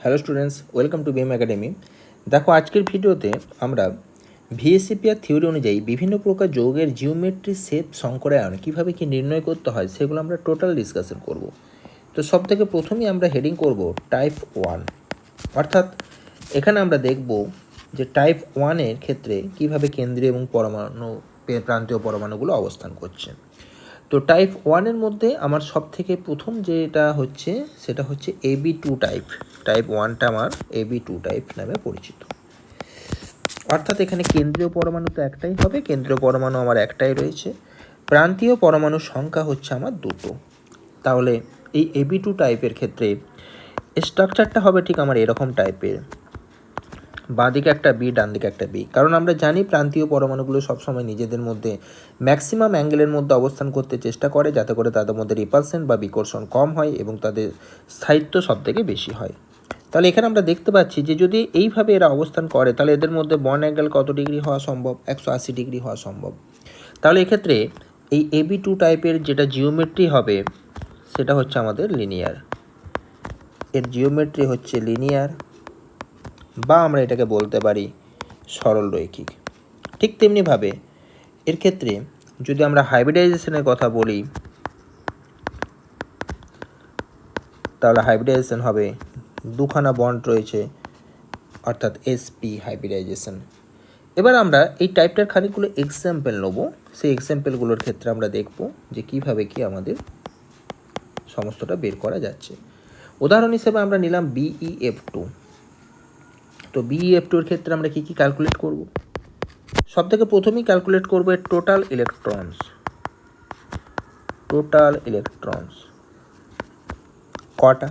Hello students, welcome to BM academy. দেখো, আজকের ভিডিওতে আমরা ভিএসিপিআর থিওরি অনুযায়ী বিভিন্ন প্রকার যৌগের জিওমেট্রি, শেপ, সংকরায়ন কীভাবে কী নির্ণয় করতে হয় সেগুলো আমরা টোটাল ডিসকাশন করব। তো সব থেকে প্রথমেই আমরা হেডিং করব টাইপ 1, অর্থাৎ এখানে আমরা দেখব যে টাইপ 1-এর ক্ষেত্রে কীভাবে কেন্দ্রীয় এবং পরমাণু প্রান্তীয় পরমাণুগুলো অবস্থান করছে। তো টাইপ 1-এর মধ্যে আমার সব থেকে প্রথম যেটা হচ্ছে সেটা হচ্ছে AB2 টাইপ। টাইপ 1টা আমার AB2 টাইপ নামে পরিচিত। অর্থাৎ এখানে কেন্দ্রীয় পরমাণু তো একটাই হবে, কেন্দ্রীয় পরমাণু আমার একটাই রয়েছে, প্রান্তীয় পরমাণুর সংখ্যা হচ্ছে আমার দুটো। তাহলে এই AB2 টাইপের ক্ষেত্রে স্ট্রাকচারটা হবে ঠিক আমার এরকম টাইপের, বাঁ দিকে একটা বি, ডান দিকে একটা বি। কারণ আমরা জানি প্রান্তীয় পরমাণুগুলো সবসময় নিজেদের মধ্যে ম্যাক্সিমাম অ্যাঙ্গেলের মধ্যে অবস্থান করতে চেষ্টা করে, যাতে করে তাদের মধ্যে রিপালশন বা বিকর্ষণ কম হয় এবং তাদের স্থায়িত্ব সবথেকে বেশি হয়। তাহলে এখানে আমরা দেখতে পাচ্ছি যে যদি এইভাবে এরা অবস্থান করে তাহলে এদের মধ্যে বন্ড অ্যাঙ্গেল কত ডিগ্রি হওয়া সম্ভব? 180 ডিগ্রি হওয়া সম্ভব। তাহলে এক্ষেত্রে এই AB2 টাইপের যেটা জিওমেট্রি হবে সেটা হচ্ছে আমাদের লিনিয়ার। এর জিওমেট্রি হচ্ছে লিনিয়ার, বা আমরা এটাকে বলতে পারি সরল রৈখিক। ঠিক তেমনিভাবে এর ক্ষেত্রে যদি আমরা হাইব্রিডাইজেশনের কথা বলি তাহলে হাইব্রিডাইজেশন হবে দুখানা বন্ড রয়েছে, অর্থাৎ SP হাইব্রিডাইজেশন। এবার আমরা এই টাইপটার খানিকগুলো এক্সাম্পল নেব। সেই এক্সাম্পলগুলোর ক্ষেত্রে আমরা দেখব যে কীভাবে কি আমাদের সমস্তটা বের করা যাচ্ছে। উদাহরণ হিসেবে আমরা নিলাম BeF2। তো BeF2-এর ক্ষেত্রে আমরা কী কী ক্যালকুলেট করব? সব থেকে প্রথমেই ক্যালকুলেট করবো এর টোটাল ইলেকট্রনস কটা,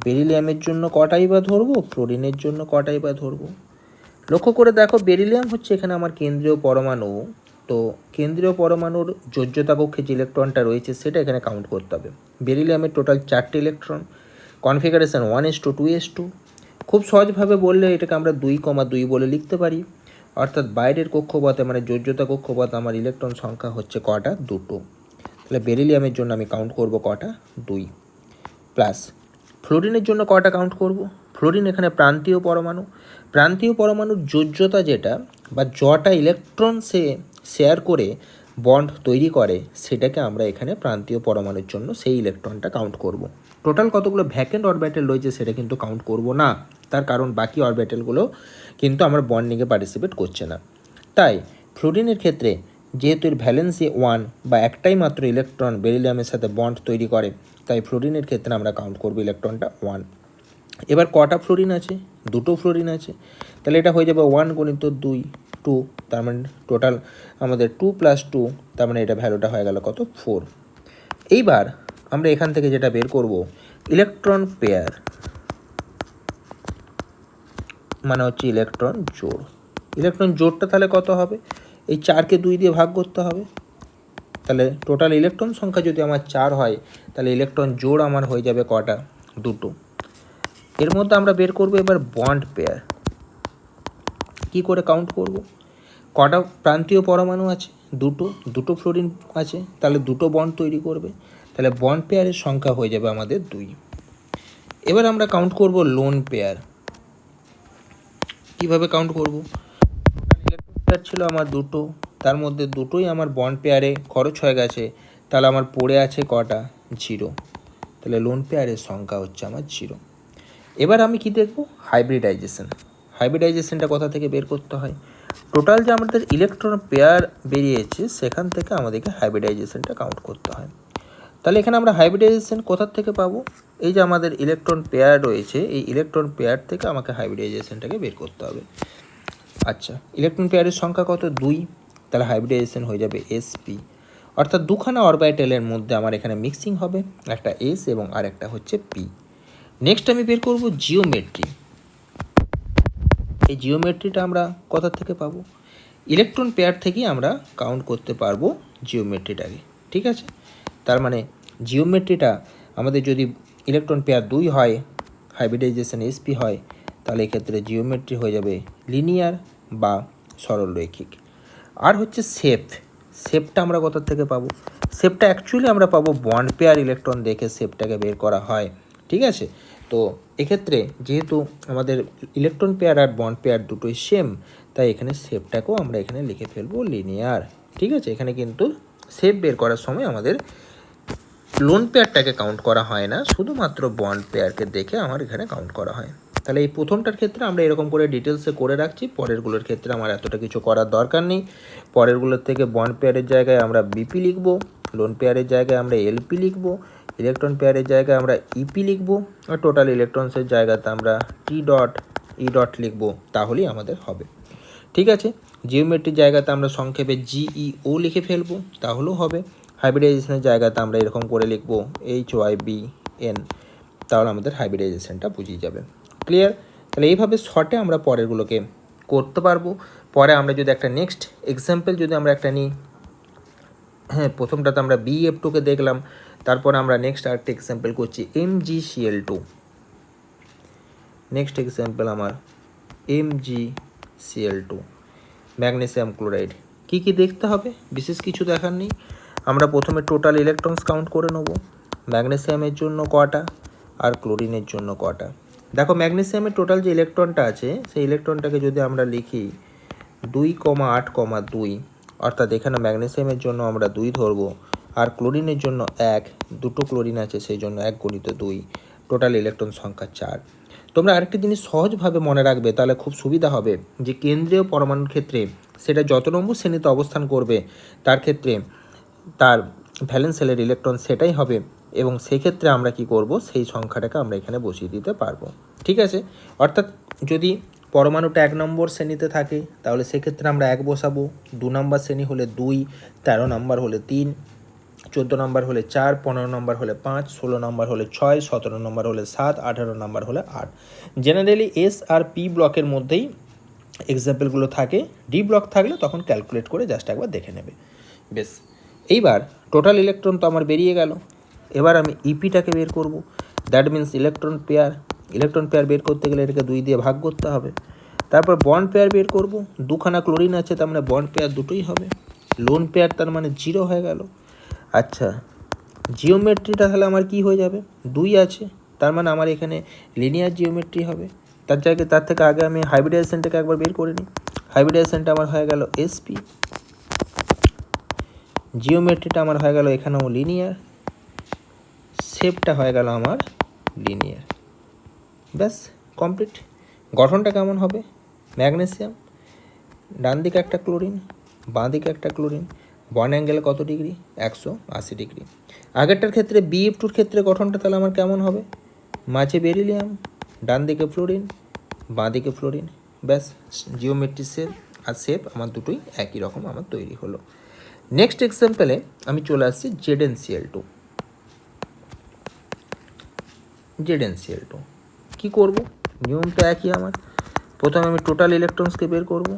বেরিলিয়ামের জন্য কটাই বা ধরবো, ফ্লোরিনের জন্য কটাই বা ধরবো। লক্ষ্য করে দেখো, বেরিলিয়াম হচ্ছে এখানে আমার কেন্দ্রীয় পরমাণু। তো কেন্দ্রীয় পরমাণুর যোজ্যতা কক্ষে যে ইলেকট্রনটা রয়েছে সেটা এখানে কাউন্ট করতে হবে। বেরিলিয়ামের টোটাল 4টে ইলেকট্রন, কনফিগারেশন 1:2:2। খুব সহজভাবে বললে এটাকে আমরা 2,2 বলে লিখতে পারি। অর্থাৎ বাইরের কক্ষপথে মানে যোজ্যতা কক্ষপথ আমার ইলেকট্রন সংখ্যা হচ্ছে কটা? 2টো। তাহলে বেরিলিয়ামের জন্য আমি কাউন্ট করব কটা? 2। প্লাস ফ্লোরিনের জন্য কটা কাউন্ট করব? ফ্লোরিন এখানে প্রান্তীয় পরমাণু। প্রান্তীয় পরমাণুর যোজ্যতা যেটা বা জটা ইলেকট্রন সে শেয়ার করে বন্ড তৈরি করে সেটাকে আমরা এখানে প্রান্তীয় পরমাণুর জন্য সেই ইলেকট্রনটা কাউন্ট করব। টোটাল কতগুলো ভ্যাকেন্ট অরবিটাল রয়েছে সেটা কিন্তু কাউন্ট করব না, তার কারণ বাকি অরবিটালগুলো কিন্তু আমার বন্ডিংয়ে পার্টিসিপেট করছে না। তাই ফ্লোরিনের ক্ষেত্রে যেহেতু এর ভ্যালেন্সি 1 বা একটাই মাত্র ইলেকট্রন বেরিলিয়ামের সাথে বন্ড তৈরি করে, তাই ফ্লোরিনের ক্ষেত্রে আমরা কাউন্ট করব ইলেকট্রনটা 1। এবার কটা ফ্লোরিন আছে? 2টো ফ্লোরিন আছে। তাহলে এটা হয়ে যাবে 1 গুণিত 2, তার মানে টোটাল আমাদের 2 + 2, তার মানে এটা ভ্যালুটা হয়ে গেল কত? 4। এইবার আমরা এখান থেকে যেটা বের করব ইলেকট্রন পেয়ার, মানে হচ্ছে ইলেকট্রন জোড়। ইলেকট্রন জোড়টা তাহলে কত হবে? এই 4কে 2 দিয়ে ভাগ করতে হবে। তাহলে টোটাল ইলেকট্রন সংখ্যা যদি আমার 4 হয় তাহলে ইলেকট্রন জোড় আমার হয়ে যাবে কটা? 2টো। এর মধ্যে আমরা বের করব এবার বন্ড পেয়ার। কি করে কাউন্ট করব? কটা প্রান্তীয় পরমাণু আছে? 2টো ফ্লোরিন আছে, তাহলে 2টো বন্ড তৈরি করবে। তাহলে বন্ড পেয়ারের সংখ্যা হয়ে যাবে আমাদের 2। এবার আমরা কাউন্ট করব লোন পেয়ার। কিভাবে কাউন্ট করব? ইলেকট্রন পেয়ার ছিল আমার 2টো, তার মধ্যে 2টোই আমার বন্ড পেয়ারে খরচ হয়ে গেছে, তাহলে আমার পড়ে আছে কটা? 0। তাহলে লোন পেয়ারের সংখ্যা হচ্ছে আমার 0। এবার আমি কি দেখব? হাইব্রিডাইজেশনটা কোথা থেকে বের করতে হয়? টোটাল যে আমাদের ইলেকট্রন পেয়ার বেরিয়েছে সেখান থেকে আমাদেরকে হাইব্রিডাইজেশনটা কাউন্ট করতে হয়। তাহলে এখানে আমরা হাইব্রিডাইজেশন কোথা থেকে পাবো? এই যে আমাদের ইলেকট্রন পেয়ার রয়েছে, এই ইলেকট্রন পেয়ার থেকে আমাকে হাইব্রিডাইজেশনটাকে বের করতে হবে। আচ্ছা, ইলেকট্রন পেয়ারের সংখ্যা কত? 2। তাহলে হাইব্রিডাইজেশন হয়ে যাবে SP, অর্থাৎ দুখানা অরবিটালের মধ্যে আমার এখানে মিক্সিং হবে, একটা S এবং আরেকটা হচ্ছে P। নেক্সট আমি বের করব জিওমেট্রি। এই জিওমেট্রিটা আমরা কোথা থেকে পাবো? ইলেকট্রন পেয়ার থেকেই আমরা কাউন্ট করতে পারবো জিওমেট্রিটাকে। ঠিক আছে, তার মানে জিওমেট্রিটা আমাদের যদি ইলেকট্রন পেয়ার 2 হয়, হাইব্রিডাইজেশন SP হয়, তাহলে এক্ষেত্রে জিওমেট্রি হয়ে যাবে লিনিয়ার বা সরল রৈখিক। আর হচ্ছে শেপটা আমরা কোথা থেকে পাবো? শেপটা অ্যাকচুয়ালি আমরা পাবো বন্ড পেয়ার ইলেকট্রন দেখে শেপটাকে বের করা হয়। ঠিক আছে, তো এক্ষেত্রে যেহেতু আমাদের ইলেকট্রন পেয়ার আর বন্ড পেয়ার দুটোই সেম, তাই এখানে শেপটাকেও আমরা এখানে লিখে ফেলবো লিনিয়ার। ঠিক আছে, এখানে কিন্তু শেপ বের করার সময় আমাদের লোন পেয়ারটাকে কাউন্ট করা হয় না, শুধুমাত্র বন্ড পেয়ারকে দেখে আমার এখানে কাউন্ট করা হয়। তাহলে এই প্রথমটার ক্ষেত্রে আমরা এরকম করে ডিটেলসে করে রাখছি, পরেরগুলোর ক্ষেত্রে আমার এতটা কিছু করার দরকার নেই। পরেরগুলোর থেকে বন্ড পেয়ারের জায়গায় আমরা বিপি লিখবো, লোন পেয়ারের জায়গায় আমরা এলপি লিখবো, ইলেকট্রন পেয়ারের জায়গায় আমরা ইপি লিখবো, আর টোটাল ইলেকট্রনসের জায়গাতে আমরা টি ডট ই ডট লিখবো, তাহলেই আমাদের হবে। ঠিক আছে, জিওমেট্রির জায়গাতে আমরা সংক্ষেপে জিইও লিখে ফেলবো, তাহলেও হবে। হাইব্রিডাইজেশনের জায়গাতে আমরা এরকম করে লিখবো HYBN, তাহলে আমাদের হাইব্রিডাইজেশনটা বুঝিয়ে যাবে। ক্লিয়ার? তাহলে এইভাবে শর্টে আমরা পরেরগুলোকে করতে পারবো। পরে আমরা যদি একটা নেক্সট এক্সাম্পল যদি আমরা একটা নিই, হ্যাঁ, প্রথমটাতে আমরা BF2কে দেখলাম, তারপর আমরা নেক্সট আরেকটা এক্সাম্পল করছি MgCl2। নেক্সট এক্সাম্পল আমার MgCl2, ম্যাগনেসিয়াম ক্লোরাইড। কী কী দেখতে হবে? বিশেষ কিছু দেখার নেই। আমরা প্রথমে টোটাল ইলেকট্রনস কাউন্ট করে নেব, ম্যাগনেসিয়ামের জন্য কটা আর ক্লোরিনের জন্য কটা। দেখো ম্যাগনেসিয়ামের টোটাল যে ইলেকট্রনটা আছে, সেই ইলেকট্রনটাকে যদি আমরা লিখি 2,8,2, অর্থাৎ এখানে ম্যাগনেসিয়ামের জন্য আমরা 2 ধরবো, আর ক্লোরিনের জন্য 1, দুটো ক্লোরিন আছে সেই জন্য 1 × 2, টোটাল ইলেকট্রন সংখ্যা 4। তোমরা আরেকটি জিনিস সহজভাবে মনে রাখবে, তাহলে খুব সুবিধা হবে, যে কেন্দ্রীয় পরমাণুর ক্ষেত্রে সেটা যত নম্বর শ্রেণীতে অবস্থান করবে তার ক্ষেত্রে তার ভ্যালেন্স শেলের ইলেকট্রন সেটাই হবে, এবং সেক্ষেত্রে আমরা কি করব, সেই সংখ্যাটাকে আমরা এখানে বসিয়ে দিতে পারবো। ঠিক আছে, অর্থাৎ যদি পরমাণুটা 1 নম্বর শ্রেণীতে থাকে তাহলে সেক্ষেত্রে আমরা 1 বসাবো, 2 নম্বর শ্রেণী হলে 2, 13 নম্বর হলে 3, 14 নম্বর হলে 4, 15 নম্বর হলে 5, 16 নম্বর হলে 6, 17 নম্বর হলে 7, 18 নম্বর হলে 8। জেনারেলি এস আর পি ব্লকের মধ্যেই এক্সাম্পলগুলো থাকে। ডি ব্লক থাকলে তখন ক্যালকুলেট করে জাস্ট একবার দেখে নেবে। বেশ, এইবার টোটাল ইলেকট্রন তো আমার বেরিয়ে গেল। এবার আমি ইপিটাকে বের করব, that means electron pair. Electron pair বের করতে গেলে এটাকে 2 দিয়ে ভাগ করতে হবে। তারপর বন্ড পেয়ার বের করব, 2খানা ক্লোরিন আছে, তার মানে বন্ড পেয়ার দুটোই হবে। লোন পেয়ার তার মানে 0 হয়ে গেল। আচ্ছা, জিওমেট্রিটা তাহলে আমার কি হয়ে যাবে, 2 আছে, তার মানে আমার এখানে লিনিয়ার জিওমেট্রি হবে। তার থেকে আগে আমি হাইব্রিডাইজেশনটাকে একবার বের করে নিই। হাইব্রিডাইজেশনটা আমার হয়ে গেল SP, জিওমেট্রিটা আমার হয়ে গেল এখানেও লিনিয়ার, শেপটা হয়ে গেল আমার লিনিয়ার। ব্যাস, কমপ্লিট। গঠনটা কেমন হবে, ম্যাগনেসিয়াম, ডান দিকে একটা ক্লোরিন, বাঁ দিকে একটা ক্লোরিন, বন্ড অ্যাঙ্গেল কত ডিগ্রি, 180 ডিগ্রি। আগেরটার ক্ষেত্রে BF2-র ক্ষেত্রে গঠনটা তাহলে আমার কেমন হবে, মাঝে বেরিলিয়াম, ডান দিকে ফ্লোরিন, বাঁ দিকে ফ্লোরিন। ব্যাস, জিওমেট্রি আর শেপ আমার দুটোই একই রকম আমার তৈরি হলো। নেক্সট এক্সাম্পলে আমি চলে আসছি ZnCl2। ZnCl2 কী করব, নিয়ম তো একই আমার। প্রথমে আমি টোটাল ইলেকট্রনসকে বের করব,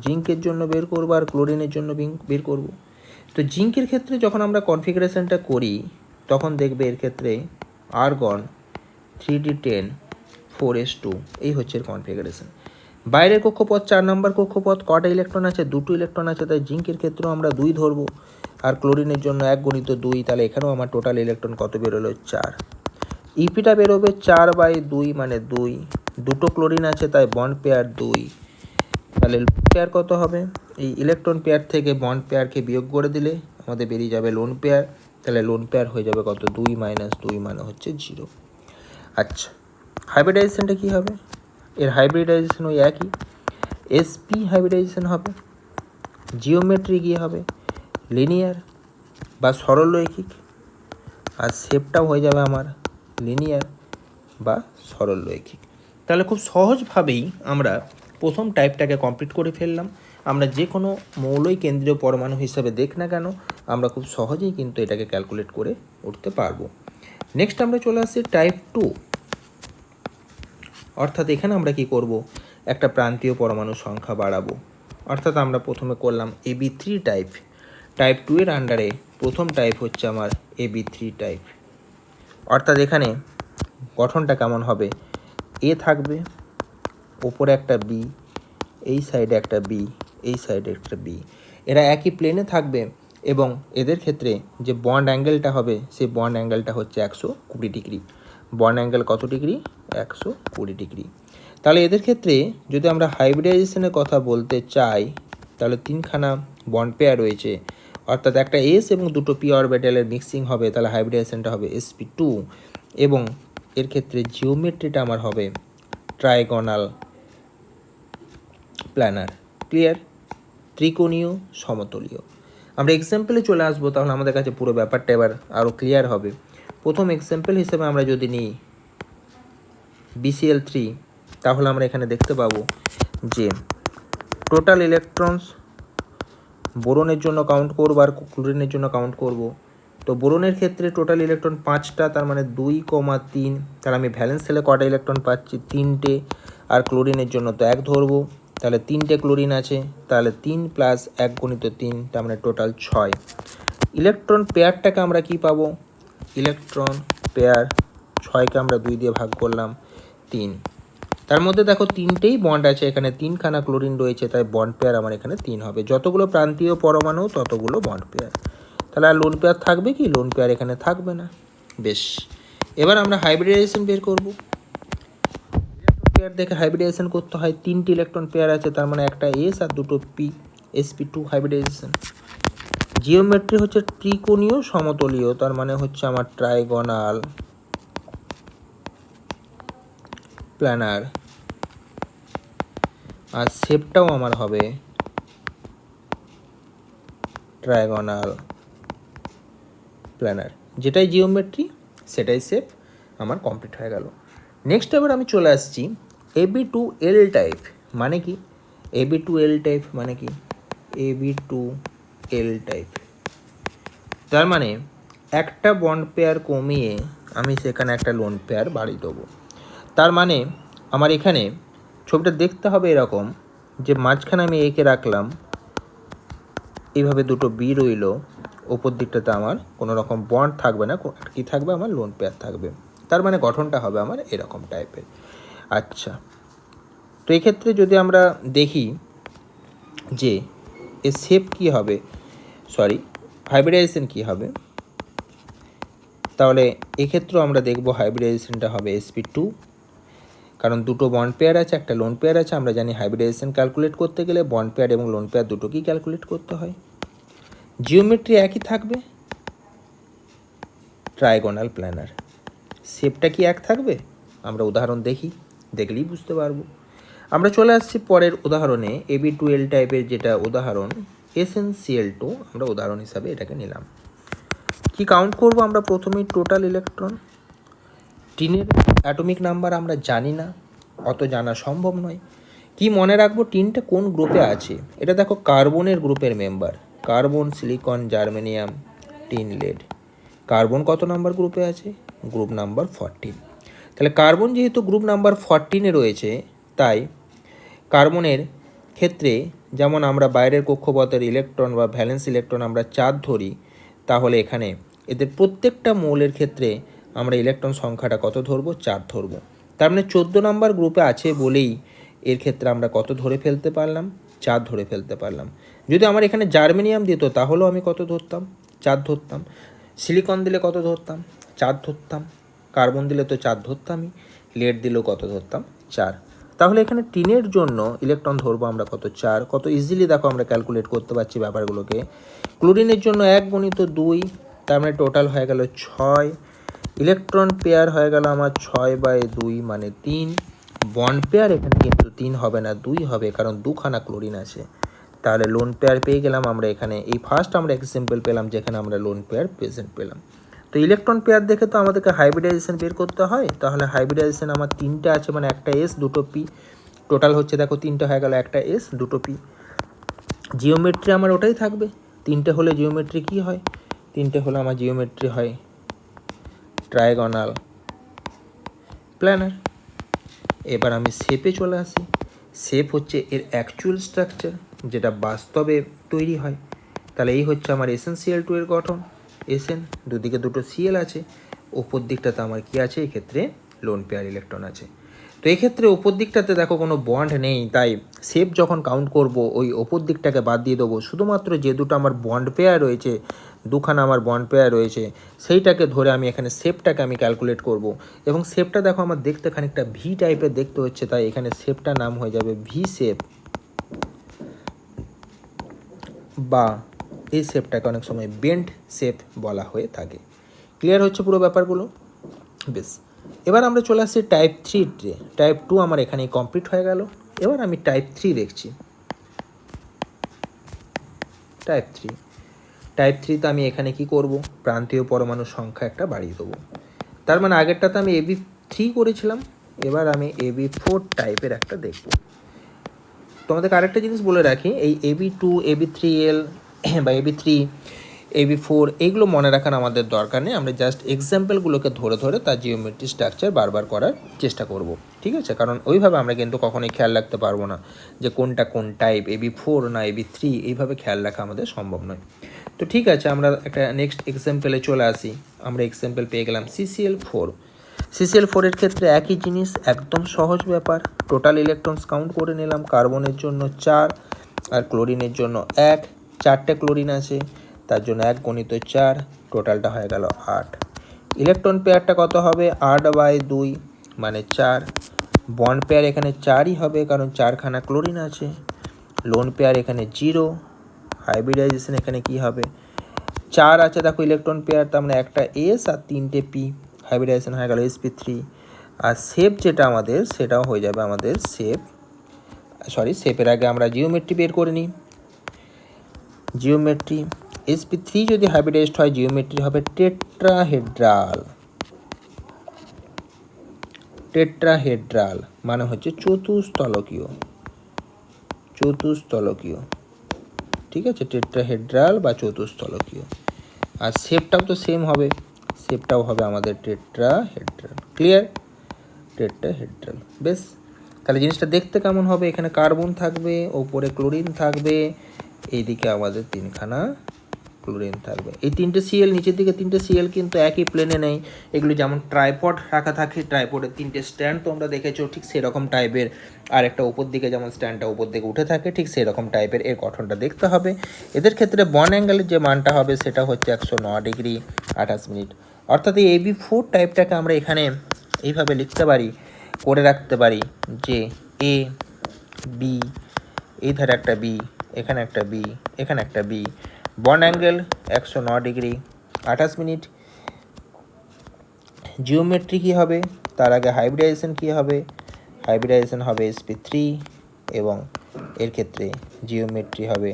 জিঙ্কের জন্য বের করব আর ক্লোরিনের জন্য বের করব। তো জিঙ্কের ক্ষেত্রে যখন আমরা কনফিগারেশনটা করি তখন দেখবে এর ক্ষেত্রে আর্গন 3d10 4s2, এই হচ্ছে এর কনফিগারেশন। বাইরের কক্ষপথ 4 নম্বর কক্ষপথ, কটা ইলেকট্রন আছে, 2টো ইলেকট্রন আছে, তাই জিঙ্কের ক্ষেত্রেও আমরা 2 ধরবো, আর ক্লোরিনের জন্য 1 × 2, তাহলে এখানেও আমার টোটাল ইলেকট্রন কত বেরোলো, 4। ইপিটা বেরোবে 4/2 মানে 2, দুটো ক্লোরিন আছে তাই বন্ড পেয়ার 2, তাহলে পেয়ার কত হবে, এই ইলেকট্রন পেয়ার থেকে বন্ড পেয়ারকে বিয়োগ করে দিলে আমাদের বেরিয়ে যাবে লোন পেয়ার। তাহলে লোন পেয়ার হয়ে যাবে কত, 2 - 2 মানে হচ্ছে 0। আচ্ছা, হাইব্রিডাইজেশনটা কী হবে, এর হাইব্রিডাইজেশন ওই একই, SP হাইব্রিডাইজেশন হবে, জিওমেট্রি গিয়ে হবে লিনিয়ার বা সরলরৈখিক, আর শেপটাও হয়ে যাবে আমার লিনিয়ার বা সরলরৈখিক। তাহলে খুব সহজভাবেই আমরা প্রথম টাইপটাকে কমপ্লিট করে ফেললাম। আমরা যে কোনো মৌলই কেন্দ্রীয় পরমাণু হিসাবে দেখ না কেন, আমরা খুব সহজেই কিন্তু এটাকে ক্যালকুলেট করে উঠতে পারবো। নেক্সট আমরা চলে আসছি টাইপ 2, অর্থাৎ এখানে আমরা কি করব, একটা প্রান্তীয় পরমাণুর সংখ্যা বাড়াবো। অর্থাৎ আমরা প্রথমে করলাম AB3 টাইপ, টাইপ 2 এর আন্ডারে প্রথম টাইপ হচ্ছে আমার AB3 টাইপ। অর্থাৎ এখানে গঠনটা কেমন হবে, A থাকবে, ওপরে একটা B, এই সাইডে একটা B, এই সাইডে একটা B, এরা একই প্লেনে থাকবে, এবং এদের ক্ষেত্রে যে বন্ড অ্যাঙ্গেলটা হবে সেই বন্ড অ্যাঙ্গেলটা হচ্ছে 120 ডিগ্রি। বন্ড অ্যাঙ্গেল কত ডিগ্রি? 120 ডিগ্রি। তাহলে এদের ক্ষেত্রে যদি আমরা হাইব্রিডাইজেশনের কথা বলতে চাই, তাহলে তিনখানা বন্ড পেয়ার রয়েছে, অর্থাৎ একটা এস এবং দুটো পি অরবিটালের মিক্সিং হবে, তাহলে হাইব্রিডাইজেশনটা হবে sp2, এবং এর ক্ষেত্রে জিওমেট্রিটা আমার হবে ট্রাইগোনাল প্ল্যানার। ক্লিয়ার? ত্রিকোণীয় সমতলীয়। আমরা এক্সাম্পলে চলে আসবো, তাহলে আমাদের কাছে পুরো ব্যাপারটা এবার আরও ক্লিয়ার হবে। প্রথম এক্সাম্পল হিসেবে আমরা যদি নিই BCl3, তাহলে আমরা এখানে দেখতে পাবো যে টোটাল ইলেকট্রনস বোরনের জন্য কাউন্ট করবো আর ক্লোরিনের জন্য কাউন্ট করব। তো বোরনের ক্ষেত্রে টোটাল ইলেকট্রন 5টা, তার মানে 2,3, তাহলে আমি ভ্যালেন্স সেলে কটা ইলেকট্রন পাচ্ছি? 3টে। আর ক্লোরিনের জন্য তো 1 ধরবো, তাহলে 3টে ক্লোরিন আছে, তাহলে 3 + 1 × 3, তার মানে টোটাল 6। ইলেকট্রন পেয়ারটাকে আমরা কি পাবো? ইলেকট্রন পেয়ার 6কে আমরা 2 দিয়ে ভাগ করলাম 3, তার মধ্যে দেখো 3টেই বন্ড আছে, এখানে 3খানা ক্লোরিন রয়েছে, তাই বন্ড পেয়ার আমার এখানে 3 হবে। যতগুলো প্রান্তীয় পরমাণু ততগুলো বন্ড পেয়ার। তাহলে আর লোন পেয়ার থাকবে কি? লোন পেয়ার এখানে থাকবে না। বেশ, এবার আমরা হাইব্রিডাইজেশন বের করব। ইলেকট্রন পেয়ার দেখে হাইব্রিডাইজেশন করতে হয়। 3টি ইলেকট্রন পেয়ার আছে, তার মানে একটা এস আর দুটো পি, sp2 হাইব্রিডাইজেশন। জিওমেট্রি হচ্ছে ত্রিকোণীয় সমতলীয়, তার মানে হচ্ছে আমার ট্রাইগোনাল প্ল্যানার, আর শেপটাও আমার হবে ট্রাইগোনাল প্ল্যানার। যেটাই জিওমেট্রি সেটাই শেপ আমার কমপ্লিট হয়ে গেল। নেক্সট এবার আমি চলে আসছি AB2L টাইপ। মানে কি AB2L টাইপ? মানে কি AB2L টাইপ? তার মানে একটা বন্ড পেয়ার কমিয়ে আমি সেখানে একটা লোন পেয়ার বাড়িয়ে দেবো। তার মানে আমার এখানে ছবিটা দেখতে হবে এরকম, যে মাঝখানে আমি একে রাখলাম, এইভাবে দুটো বি রইল, ওপর দিকটাতে আমার কোনো রকম বন্ড থাকবে না, কি থাকবে? আমার লোন পেয়ার থাকবে। তার মানে গঠনটা হবে আমার এরকম টাইপের। আচ্ছা, তো এক্ষেত্রে যদি আমরা দেখি যে এর শেপ কী হবে, হাইব্রিডাইজেশন কী হবে, তাহলে এক্ষেত্রেও আমরা দেখব হাইব্রিডাইজেশনটা হবে sp2, কারণ দুটো বন্ড পেয়ার আছে, একটা লোন পেয়ার আছে। আমরা জানি হাইব্রিডাইজেশন ক্যালকুলেট করতে গেলে বন্ড পেয়ার এবং লোন পেয়ার দুটোকেই ক্যালকুলেট করতে হয়। জিওমেট্রি একই থাকবে, ট্রাইগোনাল প্ল্যানার। শেপটা কি এক থাকবে? আমরা উদাহরণ দেখলেই বুঝতে পারবো। আমরা চলে আসছি পরের উদাহরণে, AB2L টাইপের যেটা উদাহরণ SnCl2, আমরা উদাহরণ হিসাবে এটাকে নিলাম। কি কাউন্ট করব আমরা? প্রথমেই টোটাল ইলেকট্রন। টিনের অ্যাটমিক নাম্বার আমরা জানি না, অত জানা সম্ভব নয়। কি মনে রাখবো? টিনটা কোন গ্রুপে আছে। এটা দেখো কার্বনের গ্রুপের member, carbon, silicon, germanium, tin, lead. Carbon কত নাম্বার গ্রুপে আছে? Group number 14। তাহলে কার্বন যেহেতু গ্রুপ নাম্বার 14-এ রয়েছে, তাই কার্বনের ক্ষেত্রে যেমন আমরা বাইরের কক্ষপথের ইলেকট্রন বা ভ্যালেন্স ইলেকট্রন আমরা 4 ধরি, তাহলে এখানে এদের প্রত্যেকটা মৌলের ক্ষেত্রে আমরা ইলেকট্রন সংখ্যাটা কত ধরবো? 4 ধরবো। তার মানে 14 নাম্বার গ্রুপে আছে বলেই এর ক্ষেত্রে আমরা কত ধরে ফেলতে পারলাম? 4 ধরে ফেলতে পারলাম। যদি আমার এখানে জার্মেনিয়াম দিত, তাহলেও আমি কত ধরতাম? 4 ধরতাম। সিলিকন দিলে কত ধরতাম? 4 ধরতাম। কার্বন দিলে তো 4 ধরতামই। লেড দিলেও কত ধরতাম? 4। তাহলে এখানে টিনের জন্য ইলেকট্রন ধরবো আমরা কত? 4। কত ইজিলি দেখো আমরা ক্যালকুলেট করতে পারছি ব্যাপারগুলোকে। ক্লোরিনের জন্য 1 × 2, তার মানে টোটাল হয়ে গেল 6। ইলেকট্রন পেয়ার হয়ে গেল আমার 6/2 মানে 3। বন্ড পেয়ার এখানে কিন্তু 3 হবে না, 2 হবে, কারণ 2খানা ক্লোরিন আছে। তাহলে লোন পেয়ার পেয়ে গেলাম আমরা এখানে। এই ফার্স্ট আমরা এক্সাম্পল পেলাম যেখানে আমরা লোন পেয়ার প্রেজেন্ট পেলাম। তো ইলেকট্রন পেয়ার দেখে তো আমাদেরকে হাইব্রিডাইজেশন বের করতে হয়। তাহলে হাইব্রিডাইজেশন আমার 3টে আছে, মানে একটা এস, দুটো পি। টোটাল হচ্ছে দেখো 3টে হয়ে গেল, একটা এস, দুটো পি। জিওমেট্রি আমার ওটাই থাকবে। 3টে হলে জিওমেট্রি কি হয়? 3টে হলে আমার জিওমেট্রি হয় ট্রাইগোনাল প্ল্যানার। এবার আমি শেপে চলে আসি। শেপ হচ্ছে এর অ্যাকচুয়াল স্ট্রাকচার, যেটা বাস্তবে তৈরি হয়। তাহলে এই হচ্ছে আমার SnCl2 এর গঠন। Sn, দুদিকে দুটো Cl আছে, ওপর দিকটাতে আমার কি আছে? এক্ষেত্রে লোন পেয়ার ইলেকট্রন আছে। তো এক্ষেত্রে ওপর দিকটাতে দেখো কোনো বন্ড নেই, তাই শেপ যখন কাউন্ট করব ওই ওপর দিকটাকে বাদ দিয়ে দেবো। শুধুমাত্র যে দুটো আমার বন্ড পেয়ার রয়েছে, দুখানা আমার বন্ড পেয়ার রয়েছে, সেইটাকে ধরে আমি এখানে শেপটাকে আমি ক্যালকুলেট করব। এবং শেপটা দেখো আমার দেখতে খানিকটা ভি টাইপের দেখতে হচ্ছে, তাই এখানে শেপটার নাম হয়ে যাবে ভি শেপ, বা এই শেপটাকে অনেক সময় বেন্ড শেপ বলা হয়ে থাকে। ক্লিয়ার হচ্ছে পুরো ব্যাপারগুলো? বেশ, এবার আমরা চলে আসছি টাইপ 3-তে। টাইপ 2 আমার এখানেই কমপ্লিট হয়ে গেল। এবার আমি টাইপ 3 দেখছি। টাইপ 3তে আমি এখানে কি করব, প্রান্তীয় পরমাণুর সংখ্যা একটা বাড়িয়ে দেবো। তার মানে আগেরটাতে আমি AB3 করেছিলাম, এবার আমি AB4 টাইপের একটা দেখব। তোমাদেরকে আরেকটা জিনিস বলে রাখি, এই AB2, AB3L বা AB3, AB4 এইগুলো মনে রাখার আমাদের দরকার নেই। আমরা জাস্ট এক্সাম্পলগুলোকে ধরে ধরে তার জিওমেট্রি স্ট্রাকচার বারবার করার চেষ্টা করব, ঠিক আছে? কারণ ওইভাবে আমরা কিন্তু কখনোই খেয়াল রাখতে পারবো না যে কোনটা কোন টাইপ, AB4 না AB3, এইভাবে খেয়াল রাখা আমাদের সম্ভব নয়। তো ঠিক আছে, আমরা একটা নেক্সট এক্সাম্পলে চলে আসি। আমরা এক্সাম্পল পেয়ে গেলাম CCl4। CCl4-এর ক্ষেত্রে একই জিনিস, একদম সহজ ব্যাপার। টোটাল ইলেকট্রনস কাউন্ট করে নিলাম। কার্বনের জন্য 4 আর ক্লোরিনের জন্য 1, 4টে ক্লোরিন আছে, তার জন্য 1 × 4, টোটালটা হয়ে গেল 8। ইলেকট্রন পেয়ারটা কত হবে? 8/2 মানে 4। বন্ড পেয়ার এখানে 4ই হবে, কারণ 4খানা ক্লোরিন আছে। লোন পেয়ার এখানে 0। হাইব্রিডাইজেশন এখানে কি হবে? 4 আছে দেখো ইলেকট্রন পেয়ার, তার মানে একটা S আর 3টে P, হাইব্রিডাইজেশন হয়ে গেল sp3। আর শেপ যেটা আমাদের, সেটাও হয়ে যাবে আমাদের শেপের আগে আমরা জিওমেট্রি বের করে নিই। জিওমেট্রি, sp3 যদি হাইব্রিডাইজড হয়, জিওমেট্রি হবে টেট্রাহেড্রাল মানে হচ্ছে চতুস্তলকীয়, ঠিক আছে? টেট্রাহেড্রাল বা চতুস্তলকীয়। আর শেপটাও তো সেম হবে, শেপটাও হবে আমাদের টেট্রাহেড্রাল। ক্লিয়ার? টেট্রাহেড্রাল। বেশ, তাহলে জিনিসটা দেখতে কেমন হবে? এখানে কার্বন থাকবে, ওপরে ক্লোরিন থাকবে, এইদিকে আমাদের 3খানা ক্লোরিন থাকবে। এই 3টে Cl, নিচের দিকে 3টে Cl কিন্তু একই প্লেনে নেই। এগুলি যেমন ট্রাইপড রাখা থাকে, ট্রাইপডের 3টে স্ট্যান্ড তোমরা দেখেছো, ঠিক সেরকম টাইপের। আর একটা উপর দিকে যেমন স্ট্যান্ডটা উপর দিকে উঠে থাকে, ঠিক সেরকম টাইপের এর গঠনটা দেখতে হবে। এদের ক্ষেত্রে বন্ড অ্যাঙ্গেলের যে মানটা হবে সেটা হচ্ছে 109 ডিগ্রি 28 মিনিট। অর্থাৎ এই AB4 টাইপটাকে আমরা এখানে এইভাবে লিখতে পারি, করে রাখতে পারি যে A, B, এই ধারে একটা B, এখানে একটা B, এখানে একটা B। Bond angle 109 degree 28 minute. Geometry কী হবে? তার আগে হাইব্রিডাইজেশন কী হবে? হাইব্রিডাইজেশন হবে sp3, এবং এর ক্ষেত্রে জিওমেট্রি হবে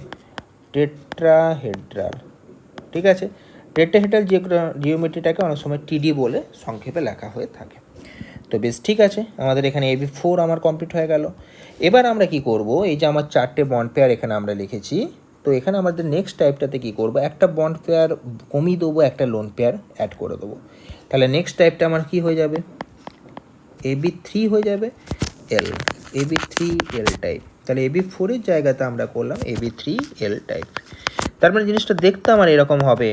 টেট্রাহেড্রাল, ঠিক আছে? টেট্রাহেড্রাল জিওমেট্রিটাকে অনেক সময় TD বলে সংক্ষেপে লেখা হয়ে থাকে। তো বেশ, ঠিক আছে, আমাদের এখানে AB4 আমার কমপ্লিট হয়ে গেল। এবার আমরা কি করব, এই যে আমার 4টে বন্ড পেয়ার এখানে আমরা লিখেছি, তো এখানে আমাদের নেক্সট টাইপটাতে কি করব, একটা বন্ড পেয়ার কমিয়ে দেবো, একটা লোন পেয়ার অ্যাড করে দেবো। তাহলে নেক্সট টাইপটা আমার কি হয়ে যাবে? AB3 হয়ে যাবে L, AB3L টাইপ। তাহলে AB4-এর জায়গাতে আমরা করলাম AB3L টাইপ। তার মানে জিনিসটা দেখতে আমার এরকম হবে।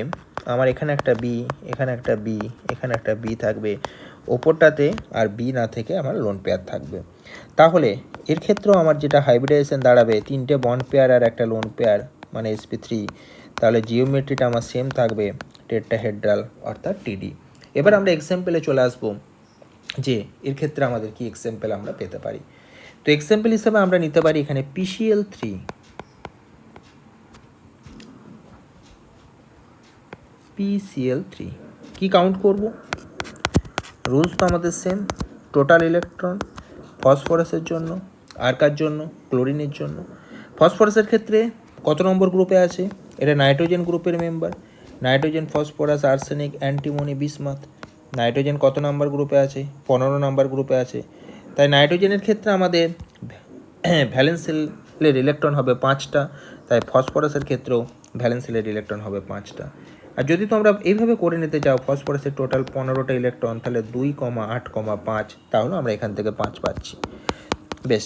আমার এখানে একটা B, এখানে একটা B, এখানে একটা B থাকবে, ওপরটাতে আর B না থেকে আমার লোন পেয়ার থাকবে। তাহলে এর ক্ষেত্রেও আমার যেটা হাইব্রিডাইজেশন দাঁড়াবে, 3টে বন্ড পেয়ার আর একটা লোন পেয়ার মানে sp3। তাহলে জিওমেট্রিটা আমার সেম থাকবে, টেট্রাহেড্রাল অর্থাৎ TD। এবার আমরা এক্সাম্পলে চলে আসবো যে এর ক্ষেত্রে আমাদের কি এক্সাম্পল আমরা পেতে পারি। তো এক্সাম্পল হিসেবে আমরা নিতে পারি এখানে PCl3। কি কাউন্ট করব? রুলস তো আমাদের সেম। টোটাল ইলেকট্রন ফসফরাসের জন্য, আর কার জন্য? ক্লোরিনের জন্য। ফসফরাসের ক্ষেত্রে কত নম্বর গ্রুপে আছে? এটা নাইট্রোজেন গ্রুপের member. Nitrogen, phosphorus, arsenic, antimony, bismuth. Nitrogen কত নাম্বার গ্রুপে আছে? 15 নাম্বার গ্রুপে আছে। তাই নাইট্রোজেনের ক্ষেত্রে আমাদের ভ্যালেন্স শেলের ইলেকট্রন হবে 5টা, তাই ফসফরাসের ক্ষেত্রেও ভ্যালেন্স শেলের ইলেকট্রন হবে 5টা। আর যদি তোমরা এইভাবে করে নিতে চাও ফসফরাসের টোটাল 15টা ইলেকট্রন, তাহলে 2,8,5, তাহলে আমরা এখান থেকে 5 পাচ্ছি। বেশ,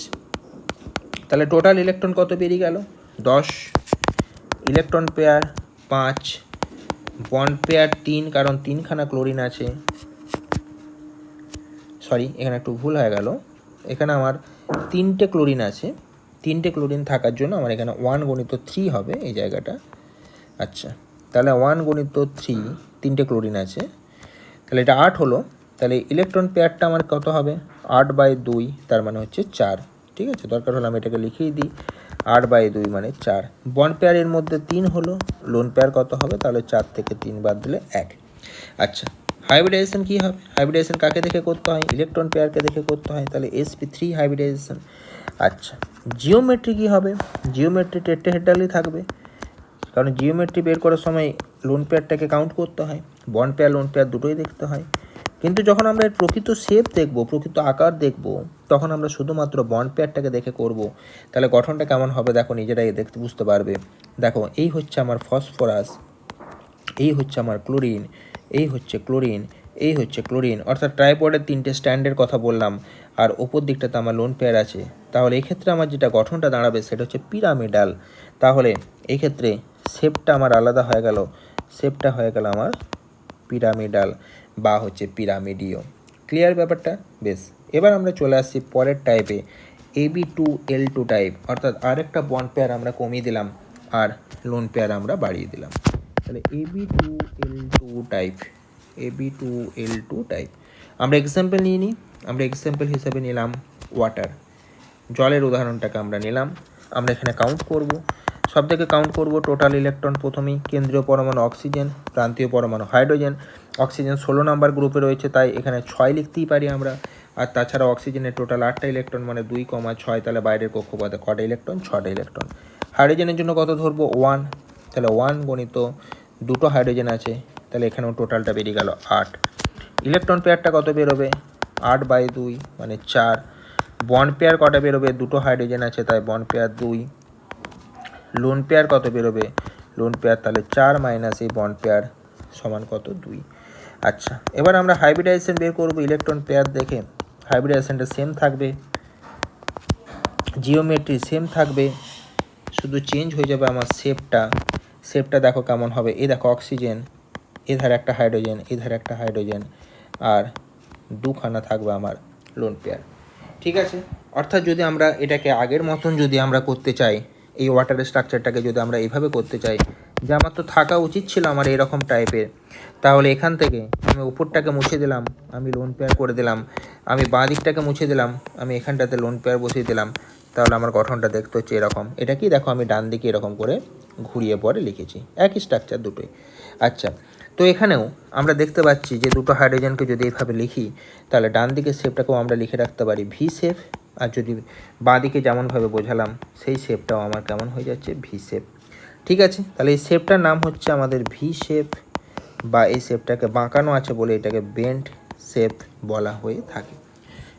তাহলে টোটাল ইলেকট্রন কত বেরিয়ে গেল? 10। ইলেকট্রন পেয়ার 5, বন্ড পেয়ার 3, কারণ 3খানা ক্লোরিন আছে। সরি, এখানে একটু ভুল হয়ে গেল, এখানে আমার 3টে ক্লোরিন আছে। 3টে ক্লোরিন থাকার জন্য আমার এখানে 1 × 3 হবে এই জায়গাটা। আচ্ছা, তাহলে 1 গুণিত 3, 3টে ক্লোরিন আছে, তাহলে এটা 8 হলো। তাহলে ইলেকট্রন পেয়ারটা আমার কত হবে? 8/2, তার মানে হচ্ছে 4। ঠিক আছে, দরকার হলে আমি এটাকে লিখেই দিই, 8/2 মানে 4। বন্ড পেয়ারের মধ্যে 3 হলো, লোন পেয়ার কত হবে? তাহলে 4 থেকে 3 বাদ দিলে 1। আচ্ছা, হাইব্রিডাইজেশন কী হবে? হাইব্রিডাইজেশন কাকে দেখে করতে হয়? ইলেকট্রন পেয়ারকে দেখে করতে হয়, তাহলে sp3 হাইব্রিডাইজেশন। আচ্ছা, জিওমেট্রি কী হবে? জিওমেট্রি টেট্রাহেড্রালই থাকবে, কারণ জিওমেট্রি বের করার সময় লোন পেয়ারটাকে কাউন্ট করতে হয়, বন্ড পেয়ার লোন পেয়ার দুটোই দেখতে হয়। কিন্তু যখন আমরা এর প্রকৃত শেপ দেখব, প্রকৃত আকার দেখব, তখন আমরা শুধুমাত্র বন্ড পেয়ারটাকে দেখে করব। তাহলে গঠনটা কেমন হবে দেখো, নিজেরাই দেখতে বুঝতে পারবে। দেখো, এই হচ্ছে আমার ফসফরাস, এই হচ্ছে আমার ক্লোরিন, এই হচ্ছে ক্লোরিন, এই হচ্ছে ক্লোরিন, অর্থাৎ ট্রাইপডের 3টে স্ট্যান্ডের কথা বললাম, আর ওপর দিকটাতে আমার লোন পেয়ার আছে। তাহলে এই ক্ষেত্রে আমার যেটা গঠনটা দাঁড়াবে সেটা হচ্ছে পিরামিডাল। তাহলে এই ক্ষেত্রে শেপটা আমার আলাদা হয়ে গেল, শেপটা হয়ে গেল আমার পিরামিডাল বা হচ্ছে পিরামিডীয়। ক্লিয়ার ব্যাপারটা? বেশ, এবার আমরা চলে আসছি পরের টাইপে, AB2L2 টাইপ, অর্থাৎ আরেকটা বন্ড পেয়ার আমরা কমিয়ে দিলাম আর লোন পেয়ার আমরা বাড়িয়ে দিলাম। তাহলে AB2L2 টাইপ, AB2L2 টাইপ আমরা এক্সাম্পল নিয়ে নিই। আমরা এক্সাম্পল হিসাবে নিলাম ওয়াটার, জলের উদাহরণটাকে আমরা নিলাম। আমরা এখানে কাউন্ট করব, সব থেকে কাউন্ট করব টোটাল ইলেকট্রন। প্রথমেই কেন্দ্রীয় পরমাণু অক্সিজেন, প্রান্তীয় পরমাণু হাইড্রোজেন। অক্সিজেন 16 নম্বর গ্রুপে রয়েছে, তাই এখানে 6 লিখতেই পারি আমরা। আর তাছাড়া অক্সিজেনের টোটাল 8টা ইলেকট্রন, মানে 2, 6, তাহলে বাইরের কক্ষপথে কটা ইলেকট্রন? 6টা ইলেকট্রন। হাইড্রোজেনের জন্য কত ধরবো? 1, তাহলে 1 গণিত 2টো হাইড্রোজেন আছে, তাহলে এখানেও টোটালটা বেরিয়ে গেল 8। ইলেকট্রন পেয়ারটা কত বেরোবে? 8/2 মানে 4। বন্ড পেয়ার কটা বেরোবে? 2টো হাইড্রোজেন আছে, তাই বন্ড পেয়ার 2। লোন পেয়ার কত বেরোবে? লোন পেয়ার তাহলে 4 মাইনাস এই বন্ড পেয়ার সমান কত? 2। আচ্ছা, এবার আমরা হাইব্রিডাইজেশন বের করব ইলেকট্রন পেয়ার দেখে। হাইব্রিডাইজেশনটা সেম থাকবে, জিওমেট্রি সেম থাকবে, শুধু চেঞ্জ হয়ে যাবে আমার শেপটা। শেপটা দেখো কেমন হবে, এই দেখো অক্সিজেন, এধার একটা হাইড্রোজেন, এধার একটা হাইড্রোজেন, আর দুখানা থাকবে আমার লোন পেয়ার। ঠিক আছে, অর্থাৎ যদি আমরা এটাকে আগের মতন যদি আমরা করতে চাই, এই ওয়াটারের স্ট্রাকচারটাকে যদি আমরা এইভাবে করতে চাই, যে আমার তো থাকা উচিত ছিল আমার এরকম টাইপের, তাহলে এখান থেকে আমি উপরটাকে মুছে দিলাম, আমি লোন পেয়ার করে দিলাম, আমি বাঁ দিকটাকে মুছে দিলাম, আমি এখানটাতে লোন পেয়ার বসিয়ে দিলাম, তাহলে আমার গঠনটা দেখতে হচ্ছে এরকম। এটা কি দেখো, আমি ডান দিকে এরকম করে ঘুরিয়ে পরে লিখেছি, একই স্ট্রাকচার দুটোই। আচ্ছা, তো এখানেও আমরা দেখতে পাচ্ছি যে দুটো হাইড্রোজেনকে যদি এইভাবে লিখি, তাহলে ডান দিকের শেপটাকেও আমরা লিখে রাখতে পারি ভি শেপ, আর যদি বাঁ দিকে যেমনভাবে বোঝালাম সেই শেপটাও আমার কেমন হয়ে যাচ্ছে? V shape. ঠিক আছে, তাহলে এই শেপটার নাম হচ্ছে আমাদের ভি শেপ, বা এই শেপটাকে বাঁকানো আছে বলে এটাকে বেন্ড শেপ বলা হয়ে থাকে।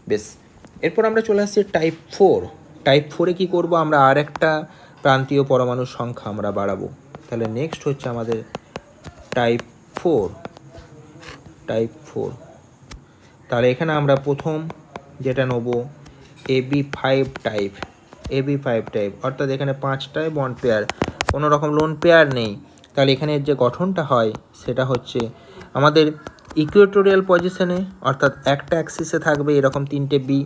বেশ, এরপর আমরা চলে আসছি টাইপ 4। টাইপ 4-এ কী করবো? আমরা আর একটা প্রান্তীয় পরমাণুর সংখ্যা আমরা বাড়াবো। তাহলে নেক্সট হচ্ছে আমাদের টাইপ 4। টাইপ 4, তাহলে এখানে আমরা প্রথম যেটা নেব AB5 টাইপ। AB5 টাইপ অর্থাৎ এখানে 5টায় বন্ড পেয়ার, কোনো রকম লোন পেয়ার নেই। তাহলে এখানে যে গঠনটা হয় সেটা হচ্ছে আমাদের ইকুয়েটোরিয়াল পজিশনে, অর্থাৎ একটা অ্যাক্সিসে থাকবে এরকম 3টে বি।